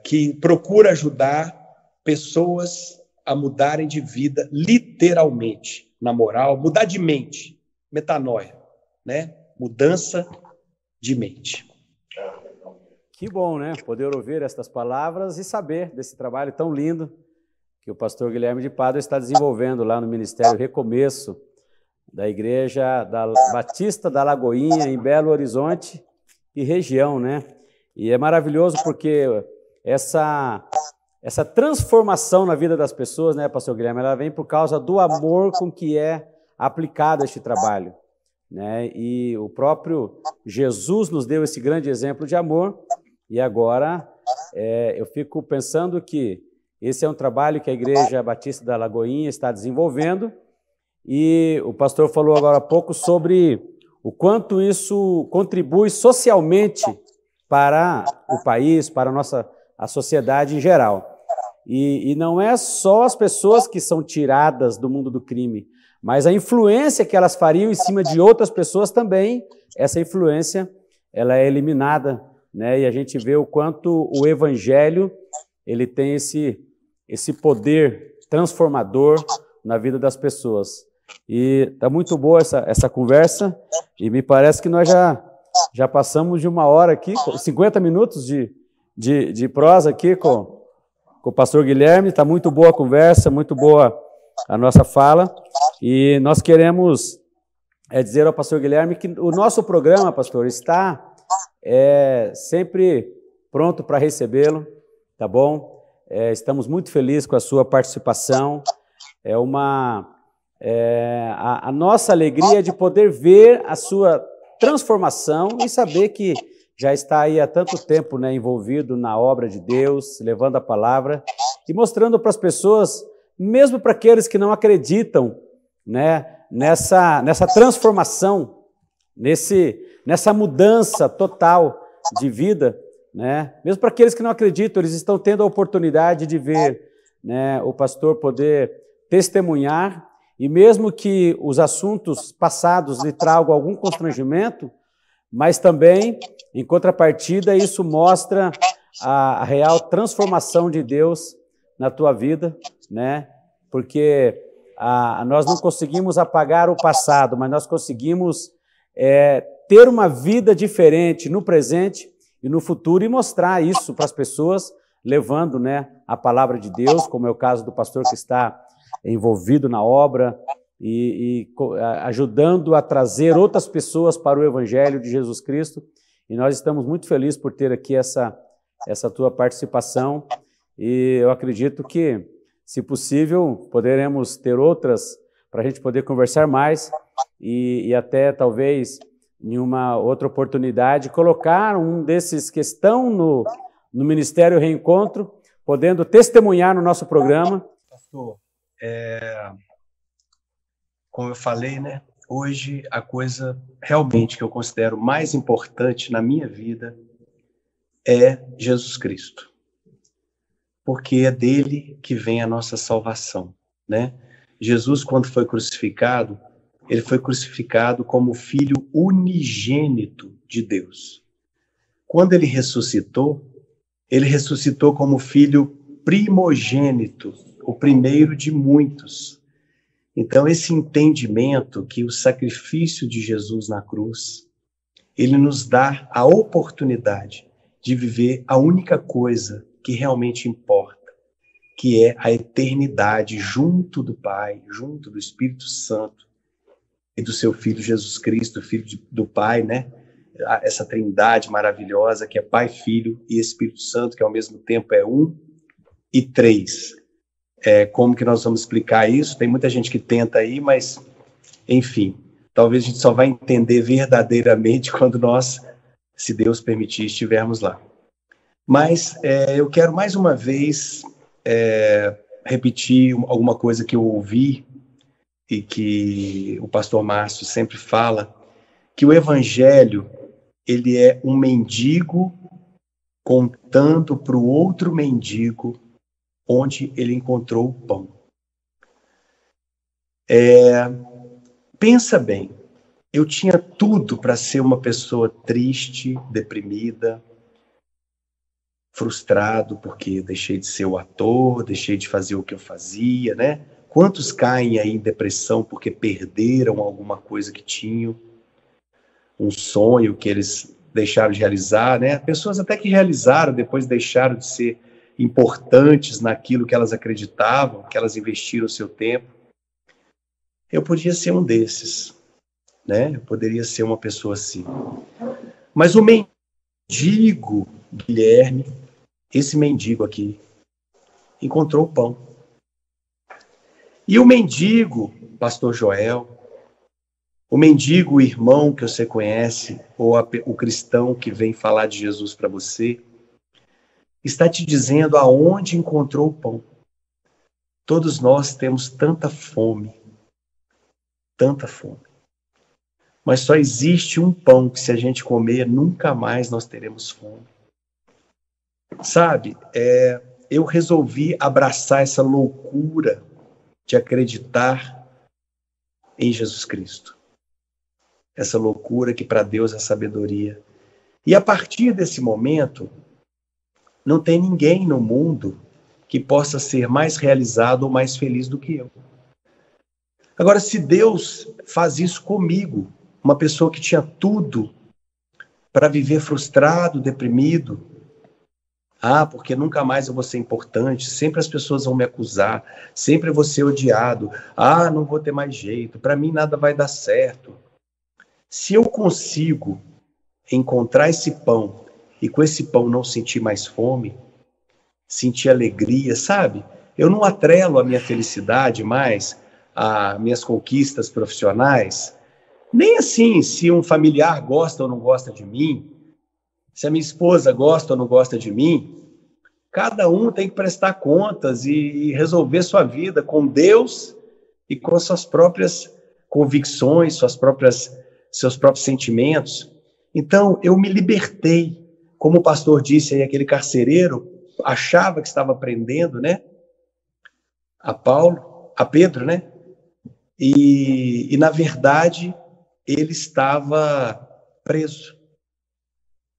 que procura ajudar pessoas a mudarem de vida, literalmente, na moral, mudar de mente, metanoia, né? Mudança de mente. Que bom, né? Poder ouvir estas palavras e saber desse trabalho tão lindo que o pastor Guilherme de Pádua está desenvolvendo lá no Ministério Recomeço da Igreja Batista da Lagoinha, em Belo Horizonte e região, né? E é maravilhoso porque essa transformação na vida das pessoas, né, pastor Guilherme, ela vem por causa do amor com que é aplicado este trabalho, né? E o próprio Jesus nos deu esse grande exemplo de amor. E agora eu fico pensando que esse é um trabalho que a Igreja Batista da Lagoinha está desenvolvendo e o pastor falou agora há pouco sobre o quanto isso contribui socialmente para o país, para a sociedade em geral. E não é só as pessoas que são tiradas do mundo do crime, mas a influência que elas fariam em cima de outras pessoas também, essa influência ela é eliminada, né? E a gente vê o quanto o Evangelho ele tem esse poder transformador na vida das pessoas. E está muito boa essa conversa, e me parece que nós já passamos de 1 hora aqui, 50 minutos de prosa aqui com o pastor Guilherme. Está muito boa a conversa, muito boa a nossa fala, e nós queremos dizer ao pastor Guilherme que o nosso programa, pastor, está sempre pronto para recebê-lo, tá bom? Estamos muito felizes com a sua participação. A nossa alegria de poder ver a sua transformação e saber que já está aí há tanto tempo, né, envolvido na obra de Deus, levando a palavra e mostrando para as pessoas, mesmo para aqueles que não acreditam, né, nessa transformação, nessa mudança total de vida, né? Mesmo para aqueles que não acreditam, eles estão tendo a oportunidade de ver, né, o pastor poder testemunhar, e mesmo que os assuntos passados lhe tragam algum constrangimento, mas também, em contrapartida, isso mostra a real transformação de Deus na tua vida, né? Porque nós não conseguimos apagar o passado, mas nós conseguimos ter uma vida diferente no presente e no futuro e mostrar isso para as pessoas, levando, né, a palavra de Deus, como é o caso do pastor que está envolvido na obra e ajudando a trazer outras pessoas para o Evangelho de Jesus Cristo. E nós estamos muito felizes por ter aqui essa tua participação e eu acredito que, se possível, poderemos ter outras para a gente poder conversar mais e até talvez em uma outra oportunidade colocar um desses que estão no Ministério Reencontro, podendo testemunhar no nosso programa. Pastor, como eu falei, né? Hoje a coisa realmente que eu considero mais importante na minha vida é Jesus Cristo. Porque é dele que vem a nossa salvação, né? Jesus, quando foi crucificado, ele foi crucificado como filho unigênito de Deus. Quando ele ressuscitou como filho primogênito, o primeiro de muitos. Então, esse entendimento que o sacrifício de Jesus na cruz, ele nos dá a oportunidade de viver a única coisa que realmente importa, que é a eternidade junto do Pai, junto do Espírito Santo e do seu Filho Jesus Cristo, filho do Pai, né? Essa trindade maravilhosa que é Pai, Filho e Espírito Santo, que ao mesmo tempo é um e três. Como que nós vamos explicar isso? Tem muita gente que tenta aí, mas, enfim, talvez a gente só vai entender verdadeiramente quando nós, se Deus permitir, estivermos lá. Mas eu quero mais uma vez repetir alguma coisa que eu ouvi e que o pastor Márcio sempre fala, que o evangelho, ele é um mendigo contando para o outro mendigo onde ele encontrou o pão. Pensa bem, eu tinha tudo para ser uma pessoa triste, deprimida, frustrado, porque deixei de ser o ator, deixei de fazer o que eu fazia, né? Quantos caem aí em depressão porque perderam alguma coisa que tinham, um sonho que eles deixaram de realizar, né? Pessoas até que realizaram, depois deixaram de ser importantes naquilo que elas acreditavam, que elas investiram o seu tempo. Eu podia ser um desses, né? Eu poderia ser uma pessoa assim. Mas o mendigo Guilherme, esse mendigo aqui, encontrou o pão. E o mendigo, pastor Joel, o mendigo irmão que você conhece, ou o cristão que vem falar de Jesus para você, está te dizendo aonde encontrou o pão. Todos nós temos tanta fome, mas só existe um pão que, se a gente comer, nunca mais nós teremos fome. Sabe, eu resolvi abraçar essa loucura de acreditar em Jesus Cristo. Essa loucura que para Deus é sabedoria. E a partir desse momento, não tem ninguém no mundo que possa ser mais realizado ou mais feliz do que eu. Agora, se Deus faz isso comigo, uma pessoa que tinha tudo para viver frustrado, deprimido, porque nunca mais eu vou ser importante, sempre as pessoas vão me acusar, sempre eu vou ser odiado, não vou ter mais jeito, para mim nada vai dar certo. Se eu consigo encontrar esse pão e com esse pão não sentir mais fome, sentir alegria, sabe? Eu não atrelo a minha felicidade mais a minhas conquistas profissionais, nem assim se um familiar gosta ou não gosta de mim, se a minha esposa gosta ou não gosta de mim, cada um tem que prestar contas e resolver sua vida com Deus e com suas próprias convicções, seus próprios sentimentos. Então, eu me libertei. Como o pastor disse aí, aquele carcereiro achava que estava aprendendo, né? A Pedro, né? E na verdade, ele estava preso.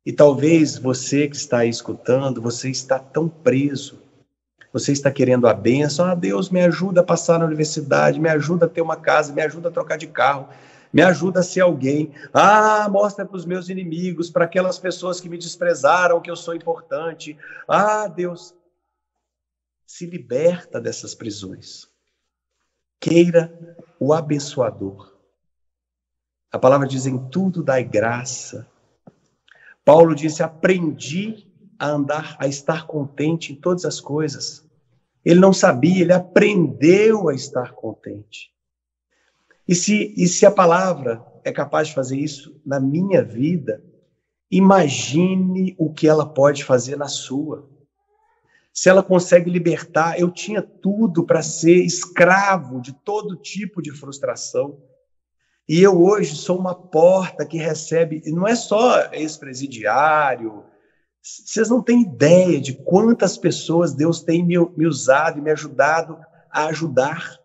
E talvez você que está aí escutando, você está tão preso. Você está querendo a bênção. Ah, Deus, me ajuda a passar na universidade, me ajuda a ter uma casa, me ajuda a trocar de carro, me ajuda a ser alguém. Ah, mostra para os meus inimigos, para aquelas pessoas que me desprezaram, que eu sou importante. Ah, Deus, se liberta dessas prisões. Queira o abençoador. A palavra diz: em tudo dai graça. Paulo disse: aprendi a andar, a estar contente em todas as coisas. Ele não sabia, ele aprendeu a estar contente. E se a palavra é capaz de fazer isso na minha vida, imagine o que ela pode fazer na sua. Se ela consegue libertar, eu tinha tudo para ser escravo de todo tipo de frustração. E eu hoje sou uma porta que recebe, e não é só ex-presidiário, vocês não têm ideia de quantas pessoas Deus tem me usado e me ajudado a ajudar.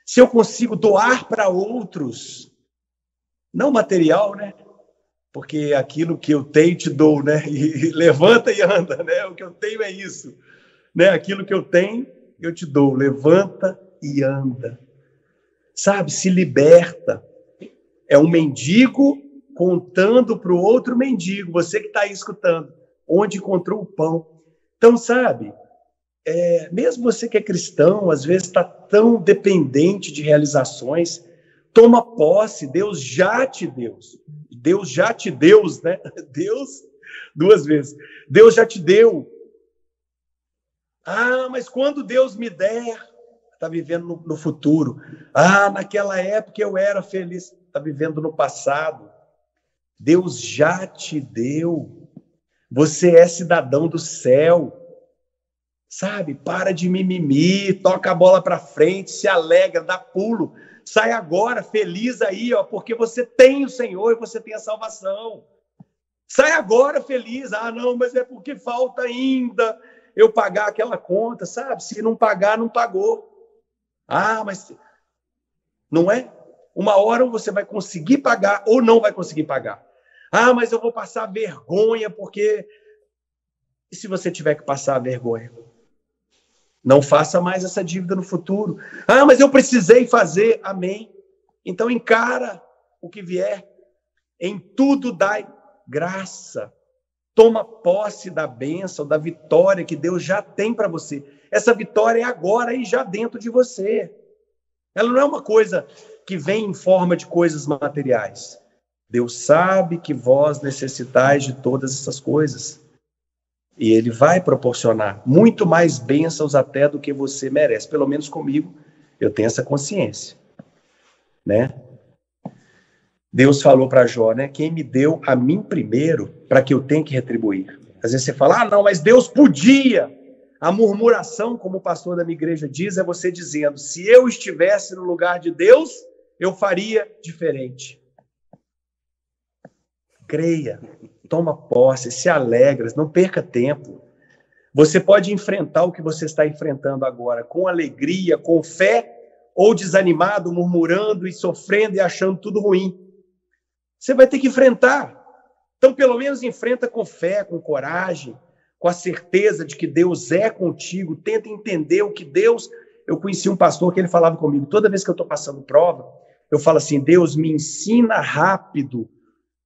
Se eu consigo doar para outros, não material, né? Porque aquilo que eu tenho te dou, né? E levanta e anda, né? O que eu tenho é isso, né? Aquilo que eu tenho, eu te dou. Levanta e anda. Sabe, se liberta. É um mendigo contando para o outro mendigo, você que está aí escutando, onde encontrou o pão. Então, sabe, mesmo você que é cristão, às vezes está tão dependente de realizações, toma posse, Deus já te deu, né? Deus, duas vezes, Deus já te deu. Ah, mas quando Deus me der, está vivendo no futuro. Ah, naquela época eu era feliz, está vivendo no passado. Deus já te deu. Você é cidadão do céu. Sabe? Para de mimimi, toca a bola para frente, se alegra, dá pulo. Sai agora feliz aí, ó, porque você tem o Senhor e você tem a salvação. Sai agora feliz. Ah, não, mas é porque falta ainda eu pagar aquela conta, sabe? Se não pagar, não pagou. Ah, mas não é? Uma hora você vai conseguir pagar ou não vai conseguir pagar. Ah, mas eu vou passar vergonha porque... E se você tiver que passar vergonha? Não faça mais essa dívida no futuro. Ah, mas eu precisei fazer. Amém. Então encara o que vier. Em tudo dai graça. Toma posse da bênção, da vitória que Deus já tem para você. Essa vitória é agora e já dentro de você. Ela não é uma coisa que vem em forma de coisas materiais. Deus sabe que vós necessitais de todas essas coisas. E Ele vai proporcionar muito mais bênçãos até do que você merece. Pelo menos comigo, eu tenho essa consciência. Né? Deus falou para Jó, né? Quem me deu a mim primeiro, para que eu tenha que retribuir. Às vezes você fala, ah, não, mas Deus podia. A murmuração, como o pastor da minha igreja diz, é você dizendo, se eu estivesse no lugar de Deus, eu faria diferente. Creia, toma posse, se alegra, não perca tempo. Você pode enfrentar o que você está enfrentando agora com alegria, com fé, ou desanimado, murmurando e sofrendo e achando tudo ruim. Você vai ter que enfrentar. Então, pelo menos enfrenta com fé, com coragem, com a certeza de que Deus é contigo. Tenta entender o que Deus... Eu conheci um pastor que ele falava comigo, toda vez que eu estou passando prova, eu falo assim, Deus, me ensina rápido,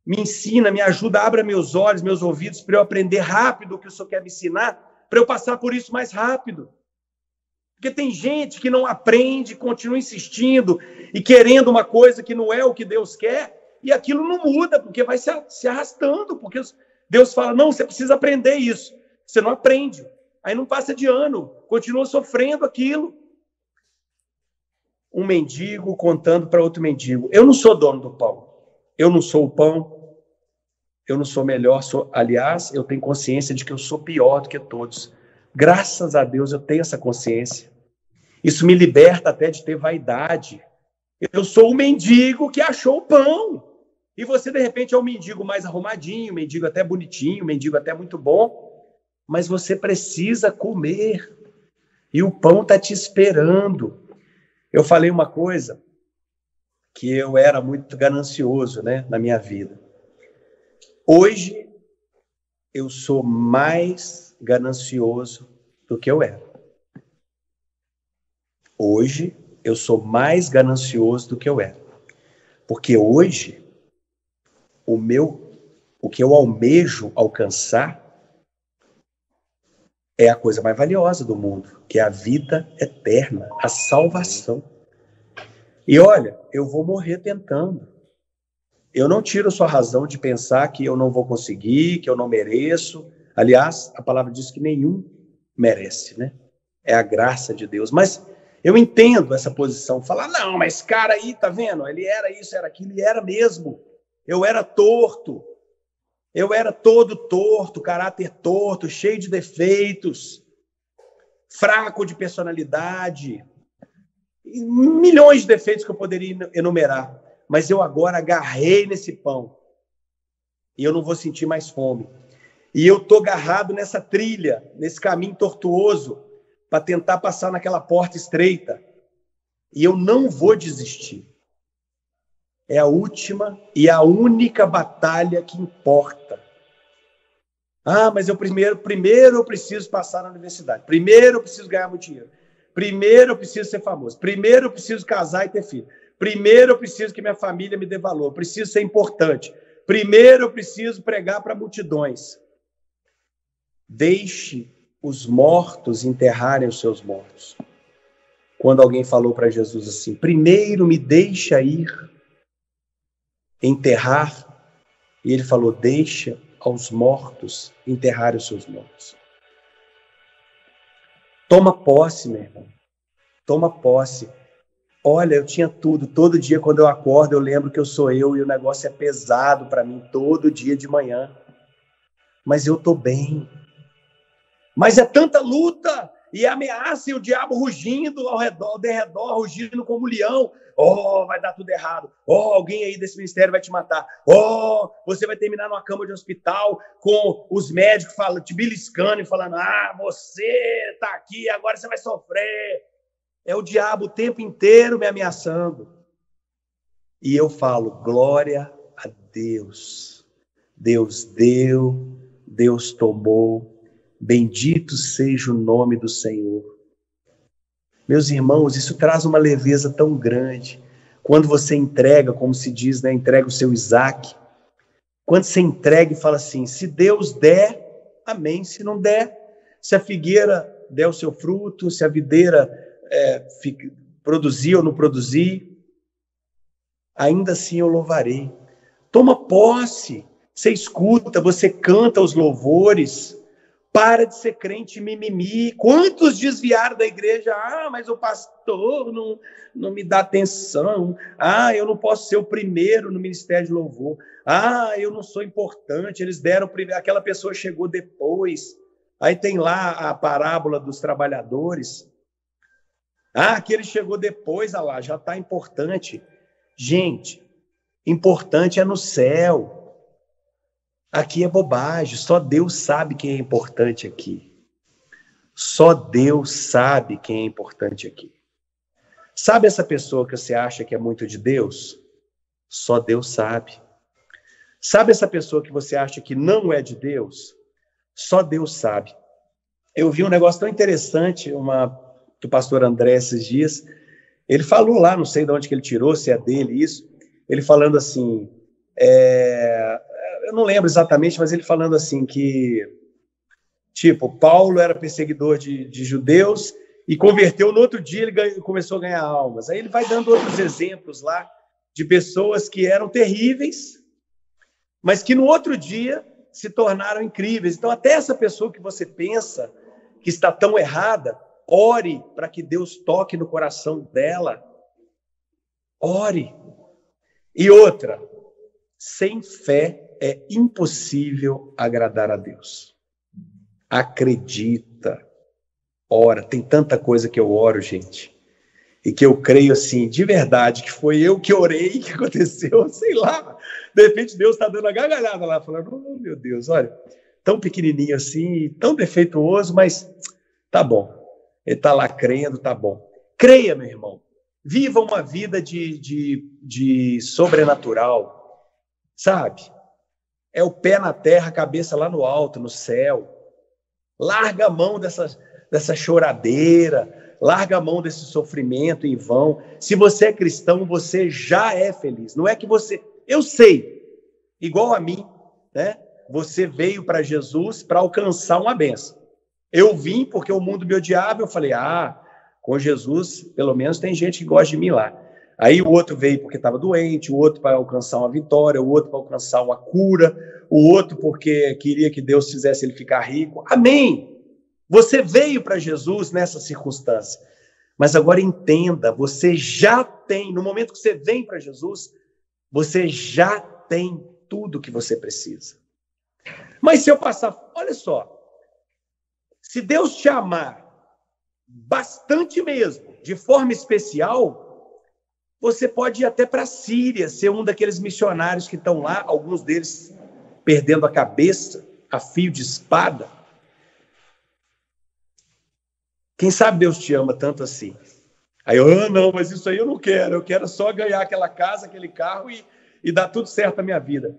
me ensina, me ajuda, abra meus olhos, meus ouvidos, para eu aprender rápido o que o Senhor quer me ensinar, para eu passar por isso mais rápido. Porque tem gente que não aprende, continua insistindo e querendo uma coisa que não é o que Deus quer, e aquilo não muda, porque vai se arrastando, porque Deus fala, não, você precisa aprender isso. Você não aprende. Aí não passa de ano, continua sofrendo aquilo. Um mendigo contando para outro mendigo. Eu não sou dono do pão. Eu não sou o pão. eu não sou melhor, aliás, eu tenho consciência de que eu sou pior do que todos. Graças a Deus eu tenho essa consciência. Isso me liberta até de ter vaidade. Eu sou o mendigo que achou o pão. E você, de repente, é um mendigo mais arrumadinho, um mendigo até bonitinho, um mendigo até muito bom, mas você precisa comer. E o pão está te esperando. Eu falei uma coisa, que eu era muito ganancioso, né, na minha vida. Hoje, eu sou mais ganancioso do que eu era. Hoje, eu sou mais ganancioso do que eu era. Porque hoje, o que eu almejo alcançar é a coisa mais valiosa do mundo, que é a vida eterna, a salvação. E olha, eu vou morrer tentando. Eu não tiro sua razão de pensar que eu não vou conseguir, que eu não mereço. Aliás, a palavra diz que nenhum merece, né? É a graça de Deus. Mas eu entendo essa posição. Falar, não, mas cara aí, tá vendo? Ele era isso, era aquilo, e era mesmo. Eu era torto. Eu era todo torto, caráter torto, cheio de defeitos, fraco de personalidade, milhões de defeitos que eu poderia enumerar. Mas eu agora agarrei nesse pão e eu não vou sentir mais fome. E eu estou agarrado nessa trilha, nesse caminho tortuoso, para tentar passar naquela porta estreita. E eu não vou desistir. É a última e a única batalha que importa. Ah, mas primeiro eu preciso passar na universidade. Primeiro eu preciso ganhar muito dinheiro. Primeiro eu preciso ser famoso. Primeiro eu preciso casar e ter filho. Primeiro eu preciso que minha família me dê valor. Eu preciso ser importante. Primeiro eu preciso pregar para multidões. Deixe os mortos enterrarem os seus mortos. Quando alguém falou para Jesus assim, primeiro me deixa ir enterrar, e ele falou, deixa aos mortos enterrarem os seus mortos. Toma posse, meu irmão. Toma posse. Olha, eu tinha tudo. Todo dia quando eu acordo, eu lembro que eu sou eu e o negócio é pesado para mim todo dia de manhã. Mas eu estou bem. Mas é tanta luta e ameaça e o diabo rugindo ao derredor, rugindo como um leão. Oh, vai dar tudo errado. Oh, alguém aí desse ministério vai te matar. Oh, você vai terminar numa cama de hospital com os médicos te beliscando e falando, você está aqui, agora você vai sofrer. É o diabo o tempo inteiro me ameaçando. E eu falo, glória a Deus. Deus deu, Deus tomou. Bendito seja o nome do Senhor. Meus irmãos, isso traz uma leveza tão grande. Quando você entrega, como se diz, né, entrega o seu Isaac. Quando você entrega e fala assim, se Deus der, amém. Se não der, se a figueira der o seu fruto, se a videira produzir ou não produzir, ainda assim eu louvarei. Toma posse. Você escuta, você canta os louvores. Para de ser crente mimimi. Quantos desviaram da igreja? Mas o pastor não me dá atenção. Eu não posso ser o primeiro no ministério de louvor. Eu não sou importante. Eles deram primeiro. Aquela pessoa chegou depois. Aí tem lá a parábola dos trabalhadores. Aquele chegou depois, lá, já está importante. Gente, importante é no céu. Aqui é bobagem, só Deus sabe quem é importante aqui. Só Deus sabe quem é importante aqui. Sabe essa pessoa que você acha que é muito de Deus? Só Deus sabe. Sabe essa pessoa que você acha que não é de Deus? Só Deus sabe. Eu vi um negócio tão interessante, do pastor André esses dias. Ele falou lá, não sei de onde que ele tirou, se é dele isso. Ele falando assim... eu não lembro exatamente, mas ele falando assim que, Paulo era perseguidor de judeus e converteu, no outro dia ele começou a ganhar almas. Aí ele vai dando outros exemplos lá de pessoas que eram terríveis, mas que no outro dia se tornaram incríveis. Então até essa pessoa que você pensa que está tão errada, ore para que Deus toque no coração dela. Ore. E outra, sem fé é impossível agradar a Deus. Acredita, ora. Tem tanta coisa que eu oro, gente, e que eu creio assim, de verdade, que foi eu que orei, que aconteceu, sei lá. De repente Deus está dando a gargalhada lá, falando, oh meu Deus, olha, tão pequenininho assim, tão defeituoso, mas tá bom. Ele está lá crendo, tá bom. Creia, meu irmão. Viva uma vida de sobrenatural, sabe? É o pé na terra, a cabeça lá no alto, no céu. Larga a mão dessa choradeira, larga a mão desse sofrimento em vão. Se você é cristão, você já é feliz. Não é que você... Eu sei, igual a mim, né? Você veio para Jesus para alcançar uma bênção. Eu vim porque o mundo me odiava, eu falei, com Jesus, pelo menos tem gente que gosta de mim lá. Aí o outro veio porque estava doente, o outro para alcançar uma vitória, o outro para alcançar uma cura, o outro porque queria que Deus fizesse ele ficar rico. Amém! Você veio para Jesus nessa circunstância. Mas agora entenda, você já tem, no momento que você vem para Jesus, você já tem tudo que você precisa. Mas se eu passar, olha só, se Deus te amar bastante mesmo, de forma especial, você pode ir até para a Síria, ser um daqueles missionários que estão lá, alguns deles perdendo a cabeça, a fio de espada. Quem sabe Deus te ama tanto assim? Aí eu, não, mas isso aí eu quero só ganhar aquela casa, aquele carro e dar tudo certo na minha vida.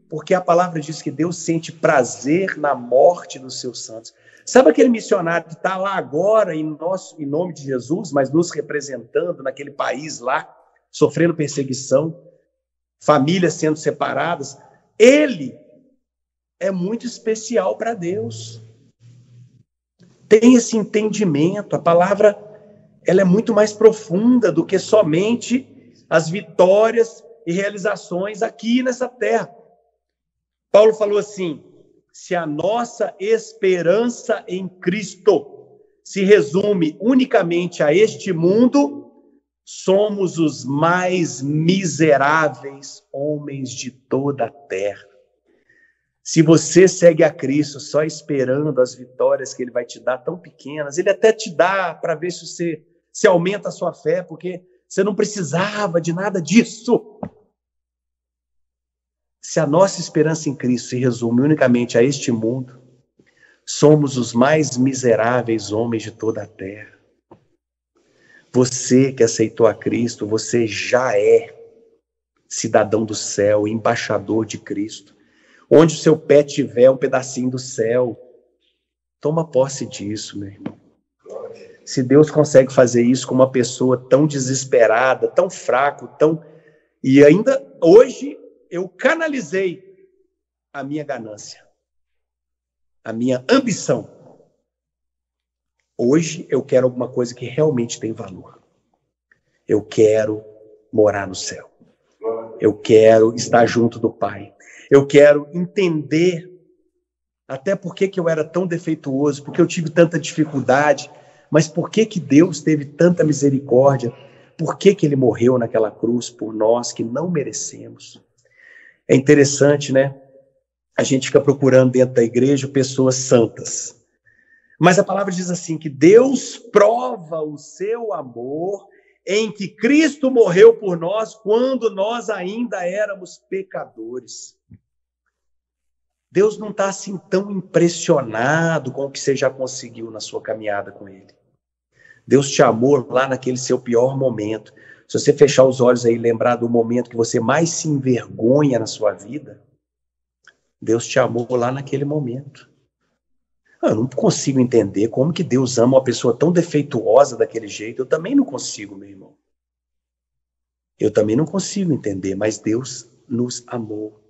Porque a palavra diz que Deus sente prazer na morte dos seus santos. Sabe aquele missionário que está lá agora, em nome de Jesus, mas nos representando naquele país lá, sofrendo perseguição, famílias sendo separadas? Ele é muito especial para Deus. Tem esse entendimento. A palavra ela é muito mais profunda do que somente as vitórias e realizações aqui nessa terra. Paulo falou assim, se a nossa esperança em Cristo se resume unicamente a este mundo, somos os mais miseráveis homens de toda a terra. Se você segue a Cristo só esperando as vitórias que Ele vai te dar tão pequenas, Ele até te dá para ver se aumenta a sua fé, porque você não precisava de nada disso. Se a nossa esperança em Cristo se resume unicamente a este mundo, somos os mais miseráveis homens de toda a terra. Você que aceitou a Cristo, você já é cidadão do céu, embaixador de Cristo. Onde o seu pé tiver um pedacinho do céu, toma posse disso, meu irmão. Se Deus consegue fazer isso com uma pessoa tão desesperada, tão fraco, e ainda hoje eu canalizei a minha ganância, a minha ambição. Hoje eu quero alguma coisa que realmente tem valor. Eu quero morar no céu. Eu quero estar junto do Pai. Eu quero entender até por que eu era tão defeituoso, porque eu tive tanta dificuldade, mas por que Deus teve tanta misericórdia? Por que Ele morreu naquela cruz por nós que não merecemos? É interessante, né? A gente fica procurando dentro da igreja pessoas santas. Mas a palavra diz assim, que Deus prova o seu amor em que Cristo morreu por nós quando nós ainda éramos pecadores. Deus não está assim tão impressionado com o que você já conseguiu na sua caminhada com Ele. Deus te amou lá naquele seu pior momento. Se você fechar os olhos aí e lembrar do momento que você mais se envergonha na sua vida, Deus te amou lá naquele momento. Eu não consigo entender como que Deus ama uma pessoa tão defeituosa daquele jeito. Eu também não consigo, meu irmão. Eu também não consigo entender, mas Deus nos amou.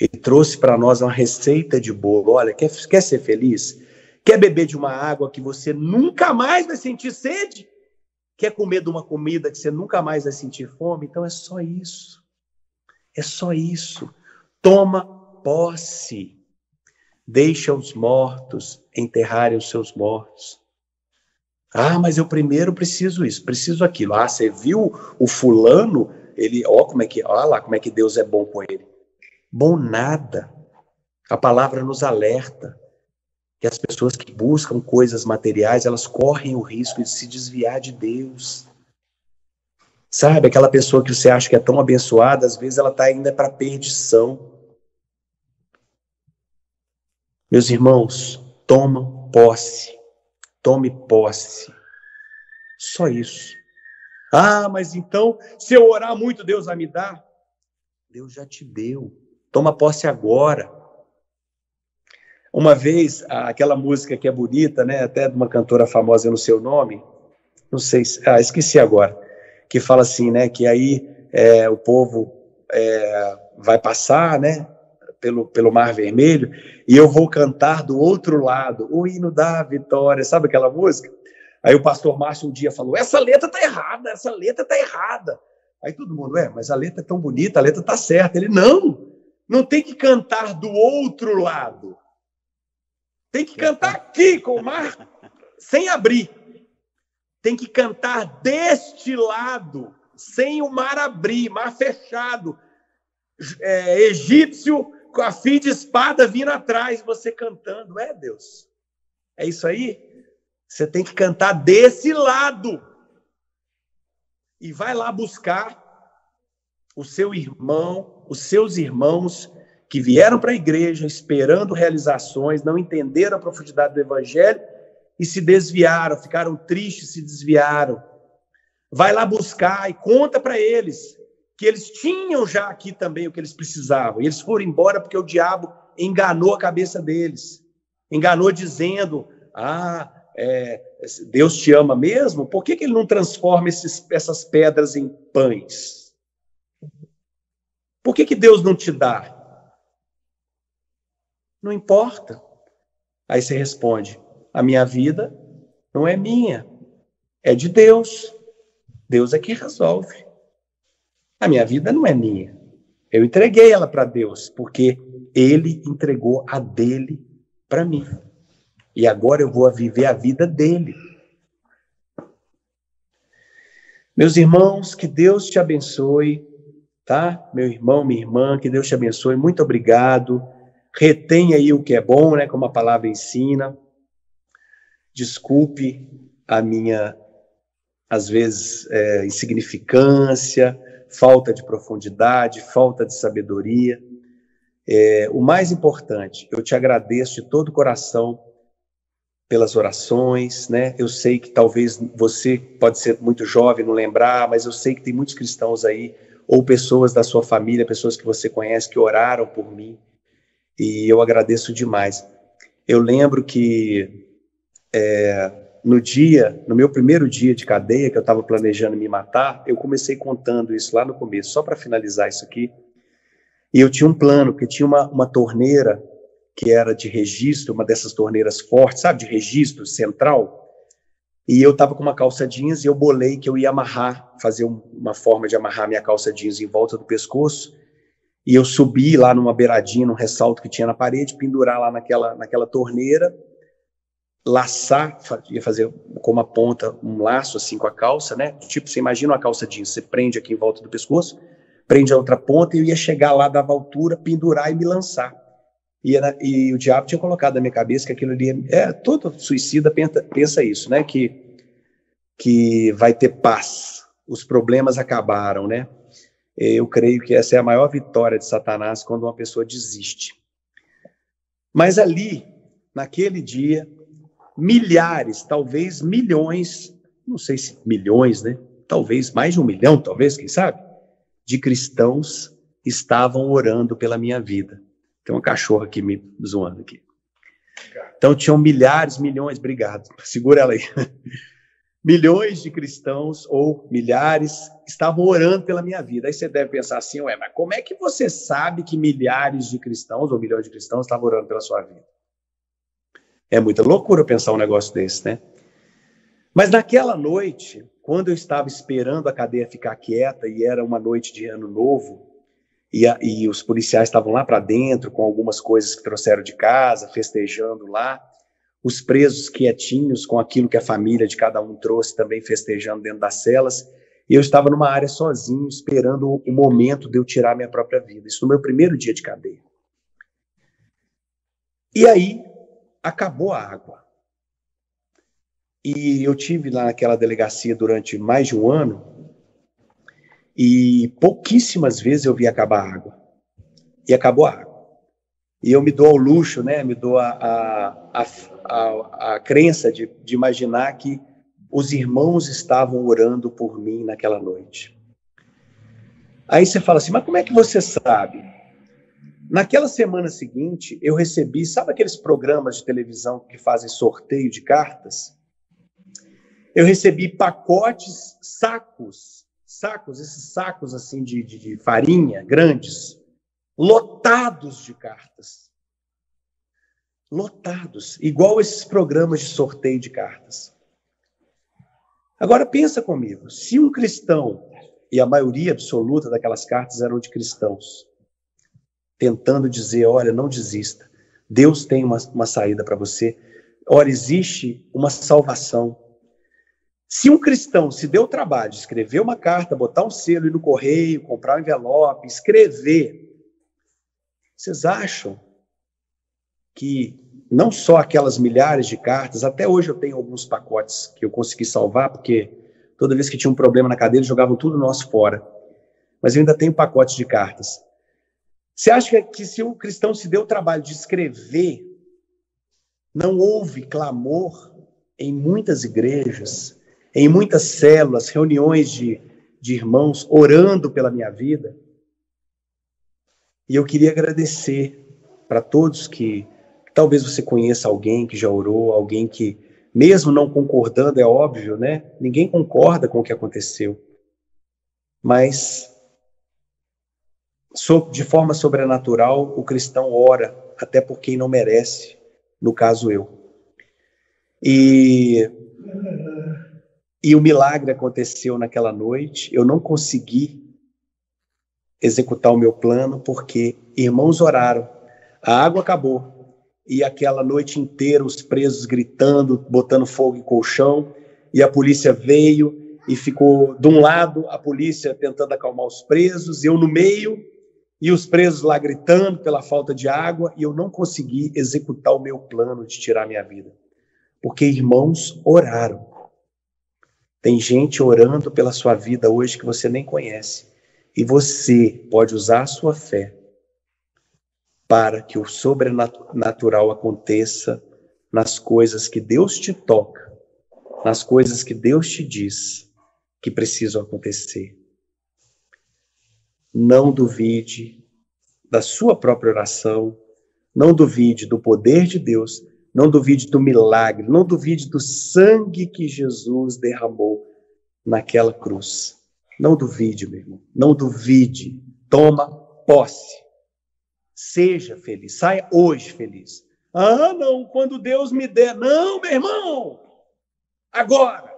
Ele trouxe para nós uma receita de bolo. Olha, quer ser feliz? Quer beber de uma água que você nunca mais vai sentir sede? Quer comer de uma comida que você nunca mais vai sentir fome? Então é só isso. É só isso. Toma posse. Deixa os mortos enterrarem os seus mortos. Mas eu primeiro preciso isso, preciso aquilo. Você viu o fulano? Ele, olha lá como é que Deus é bom com ele. Bom nada. A palavra nos alerta que as pessoas que buscam coisas materiais, elas correm o risco de se desviar de Deus. Sabe, aquela pessoa que você acha que é tão abençoada, às vezes ela está ainda para perdição. Meus irmãos, tome posse. Só isso. Ah, mas então, se eu orar muito, Deus vai me dar? Deus já te deu. Toma posse agora. Uma vez, aquela música que é bonita, né, até de uma cantora famosa, eu não sei o nome, não sei, esqueci agora, que fala assim, né, que aí o povo vai passar, né, pelo Mar Vermelho, e eu vou cantar do outro lado, o hino da vitória, sabe aquela música? Aí o pastor Márcio um dia falou, essa letra tá errada. Aí todo mundo, mas a letra é tão bonita, a letra tá certa. Ele, não tem que cantar do outro lado. Tem que cantar aqui, com o mar sem abrir. Tem que cantar deste lado, sem o mar abrir, mar fechado. Egípcio com a fio de espada vindo atrás, você cantando. Deus, é isso aí? Você tem que cantar desse lado. E vai lá buscar o seu irmão, os seus irmãos que vieram para a igreja esperando realizações, não entenderam a profundidade do evangelho e se desviaram, ficaram tristes, se desviaram. Vai lá buscar e conta para eles que eles tinham já aqui também o que eles precisavam. E eles foram embora porque o diabo enganou a cabeça deles. Enganou dizendo, Deus te ama mesmo? Por que ele não transforma essas pedras em pães? Por que Deus não te dá? Não importa. Aí você responde, a minha vida não é minha, é de Deus. Deus é que resolve. A minha vida não é minha. Eu entreguei ela para Deus, porque Ele entregou a dele para mim. E agora eu vou viver a vida dele. Meus irmãos, que Deus te abençoe, tá? Meu irmão, minha irmã, que Deus te abençoe. Muito obrigado. Retenha aí o que é bom, né? Como a palavra ensina. Desculpe a minha, às vezes, insignificância, falta de profundidade, falta de sabedoria. O mais importante, eu te agradeço de todo o coração pelas orações, né? Eu sei que talvez você pode ser muito jovem, não lembrar, mas eu sei que tem muitos cristãos aí, ou pessoas da sua família, pessoas que você conhece, que oraram por mim, e eu agradeço demais. Eu lembro que no meu primeiro dia de cadeia, que eu estava planejando me matar, eu comecei contando isso lá no começo, só para finalizar isso aqui, e eu tinha um plano, porque tinha uma torneira que era de registro, uma dessas torneiras fortes, sabe, de registro central, e eu estava com uma calça jeans e eu bolei que eu ia amarrar, fazer uma forma de amarrar minha calça jeans em volta do pescoço, e eu subi lá numa beiradinha, num ressalto que tinha na parede, pendurar lá naquela torneira, laçar, ia fazer com uma ponta um laço assim com a calça, né, tipo, você imagina uma calça jeans, você prende aqui em volta do pescoço, prende a outra ponta e eu ia chegar lá, dava altura, pendurar e me lançar. E o diabo tinha colocado na minha cabeça que aquilo ali todo suicida pensa isso, né? Que vai ter paz, os problemas acabaram, né? Eu creio que essa é a maior vitória de Satanás quando uma pessoa desiste. Mas ali, naquele dia, milhares, talvez milhões, não sei se milhões, né? Talvez mais de 1 milhão, talvez, quem sabe, de cristãos estavam orando pela minha vida. Tem uma cachorra aqui me zoando aqui. Então tinham milhares, milhões, obrigado, segura ela aí. Milhões de cristãos, ou milhares, estavam orando pela minha vida. Aí você deve pensar assim, mas como é que você sabe que milhares de cristãos, ou milhões de cristãos, estavam orando pela sua vida? É muita loucura pensar um negócio desse, né? Mas naquela noite, quando eu estava esperando a cadeia ficar quieta, e era uma noite de ano novo, e os policiais estavam lá para dentro com algumas coisas que trouxeram de casa, festejando lá, os presos quietinhos com aquilo que a família de cada um trouxe também festejando dentro das celas, E eu estava numa área sozinho, esperando o momento de eu tirar minha própria vida. Isso no meu primeiro dia de cadeia. E aí, acabou a água. E eu tive lá naquela delegacia durante mais de um ano, e pouquíssimas vezes eu vi acabar a água. E acabou a água. E eu me dou ao luxo, né? Me dou a crença de imaginar que os irmãos estavam orando por mim naquela noite. Aí você fala assim, mas como é que você sabe? Naquela semana seguinte, eu recebi, sabe aqueles programas de televisão que fazem sorteio de cartas? Eu recebi pacotes, sacos, esses sacos assim de farinha, grandes, lotados de cartas. Lotados, igual esses programas de sorteio de cartas. Agora pensa comigo, se um cristão, e a maioria absoluta daquelas cartas eram de cristãos, tentando dizer, olha, não desista, Deus tem uma saída para você, olha, existe uma salvação. Se um cristão se deu o trabalho de escrever uma carta, botar um selo, ir no correio, comprar um envelope, escrever, vocês acham que não só aquelas milhares de cartas, até hoje eu tenho alguns pacotes que eu consegui salvar, porque toda vez que tinha um problema na cadeia, eles jogavam tudo nosso fora. Mas eu ainda tenho pacotes de cartas. Você acha que se o cristão se deu o trabalho de escrever, não houve clamor em muitas igrejas, em muitas células, reuniões de irmãos orando pela minha vida? E eu queria agradecer para todos que talvez você conheça alguém que já orou, alguém que, mesmo não concordando, é óbvio, né? Ninguém concorda com o que aconteceu. Mas, de forma sobrenatural, o cristão ora até por quem não merece, no caso eu. E o milagre aconteceu naquela noite, eu não consegui executar o meu plano porque irmãos oraram, a água acabou. E aquela noite inteira os presos gritando, botando fogo em colchão, e a polícia veio e ficou de um lado, a polícia tentando acalmar os presos, eu no meio, e os presos lá gritando pela falta de água, e eu não consegui executar o meu plano de tirar minha vida. Porque irmãos oraram. Tem gente orando pela sua vida hoje que você nem conhece, e você pode usar a sua fé para que o sobrenatural aconteça nas coisas que Deus te toca, nas coisas que Deus te diz que precisam acontecer. Não duvide da sua própria oração, não duvide do poder de Deus, não duvide do milagre, não duvide do sangue que Jesus derramou naquela cruz. Não duvide, meu irmão, não duvide, toma posse. Seja feliz, saia hoje feliz. Ah, não, quando Deus me der. Não, meu irmão, agora.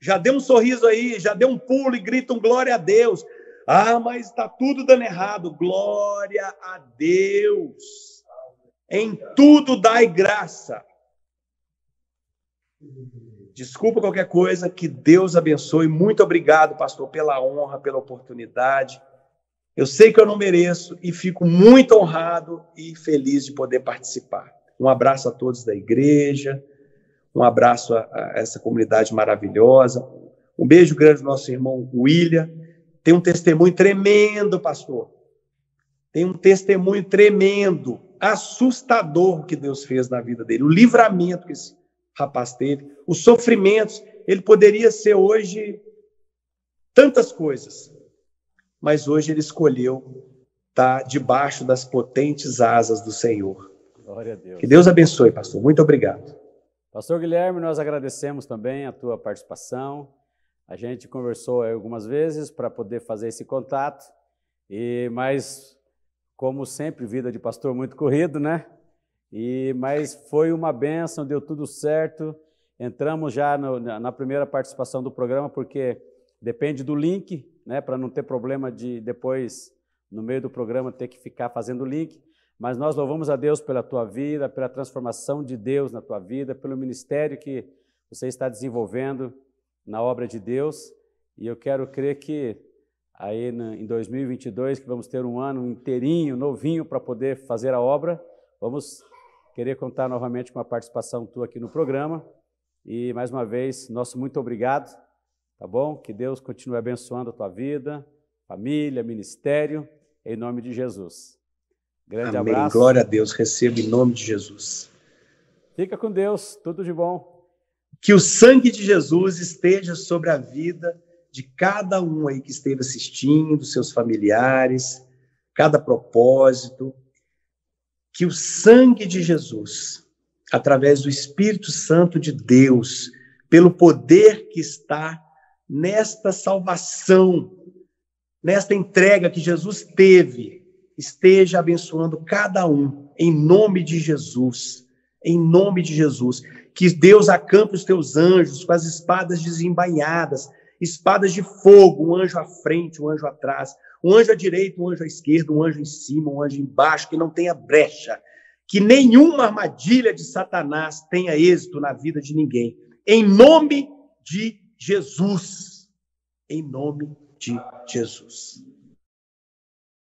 Já deu um sorriso aí, já deu um pulo e grita um glória a Deus. Ah, mas está tudo dando errado. Glória a Deus. Em tudo dai graça. Desculpa qualquer coisa, que Deus abençoe. Muito obrigado, pastor, pela honra, pela oportunidade. Eu sei que eu não mereço e fico muito honrado e feliz de poder participar. Um abraço a todos da igreja, um abraço a essa comunidade maravilhosa. Um beijo grande do nosso irmão William. Tem um testemunho tremendo, pastor. Tem um testemunho tremendo, assustador que Deus fez na vida dele. O livramento que esse rapaz teve, os sofrimentos. Ele poderia ser hoje tantas coisas, mas hoje ele escolheu estar debaixo das potentes asas do Senhor. Glória a Deus. Que Deus abençoe, pastor. Muito obrigado. Pastor Guilherme, nós agradecemos também a tua participação. A gente conversou algumas vezes para poder fazer esse contato, mas, como sempre, vida de pastor muito corrido, né? Mas foi uma bênção, deu tudo certo. Entramos já na primeira participação do programa, porque depende do link, né, para não ter problema de depois, no meio do programa, ter que ficar fazendo link. Mas nós louvamos a Deus pela tua vida, pela transformação de Deus na tua vida, pelo ministério que você está desenvolvendo na obra de Deus. E eu quero crer que aí em 2022, que vamos ter um ano inteirinho, novinho, para poder fazer a obra, vamos querer contar novamente com a participação tua aqui no programa. E, mais uma vez, nosso muito obrigado, tá bom? Que Deus continue abençoando a tua vida, família, ministério, em nome de Jesus. Grande Amém. abraço. Glória a Deus. Receba em nome de Jesus. Fica com Deus. Tudo de bom. Que o sangue de Jesus esteja sobre a vida de cada um aí que esteve assistindo, seus familiares, cada propósito. Que o sangue de Jesus, através do Espírito Santo de Deus, pelo poder que está nesta salvação, nesta entrega que Jesus teve, esteja abençoando cada um, em nome de Jesus. Em nome de Jesus. Que Deus acampe os teus anjos com as espadas desembainhadas, espadas de fogo, um anjo à frente, um anjo atrás, um anjo à direita, um anjo à esquerda, um anjo em cima, um anjo embaixo, que não tenha brecha, que nenhuma armadilha de Satanás tenha êxito na vida de ninguém. Em nome de Jesus. Em nome de Jesus.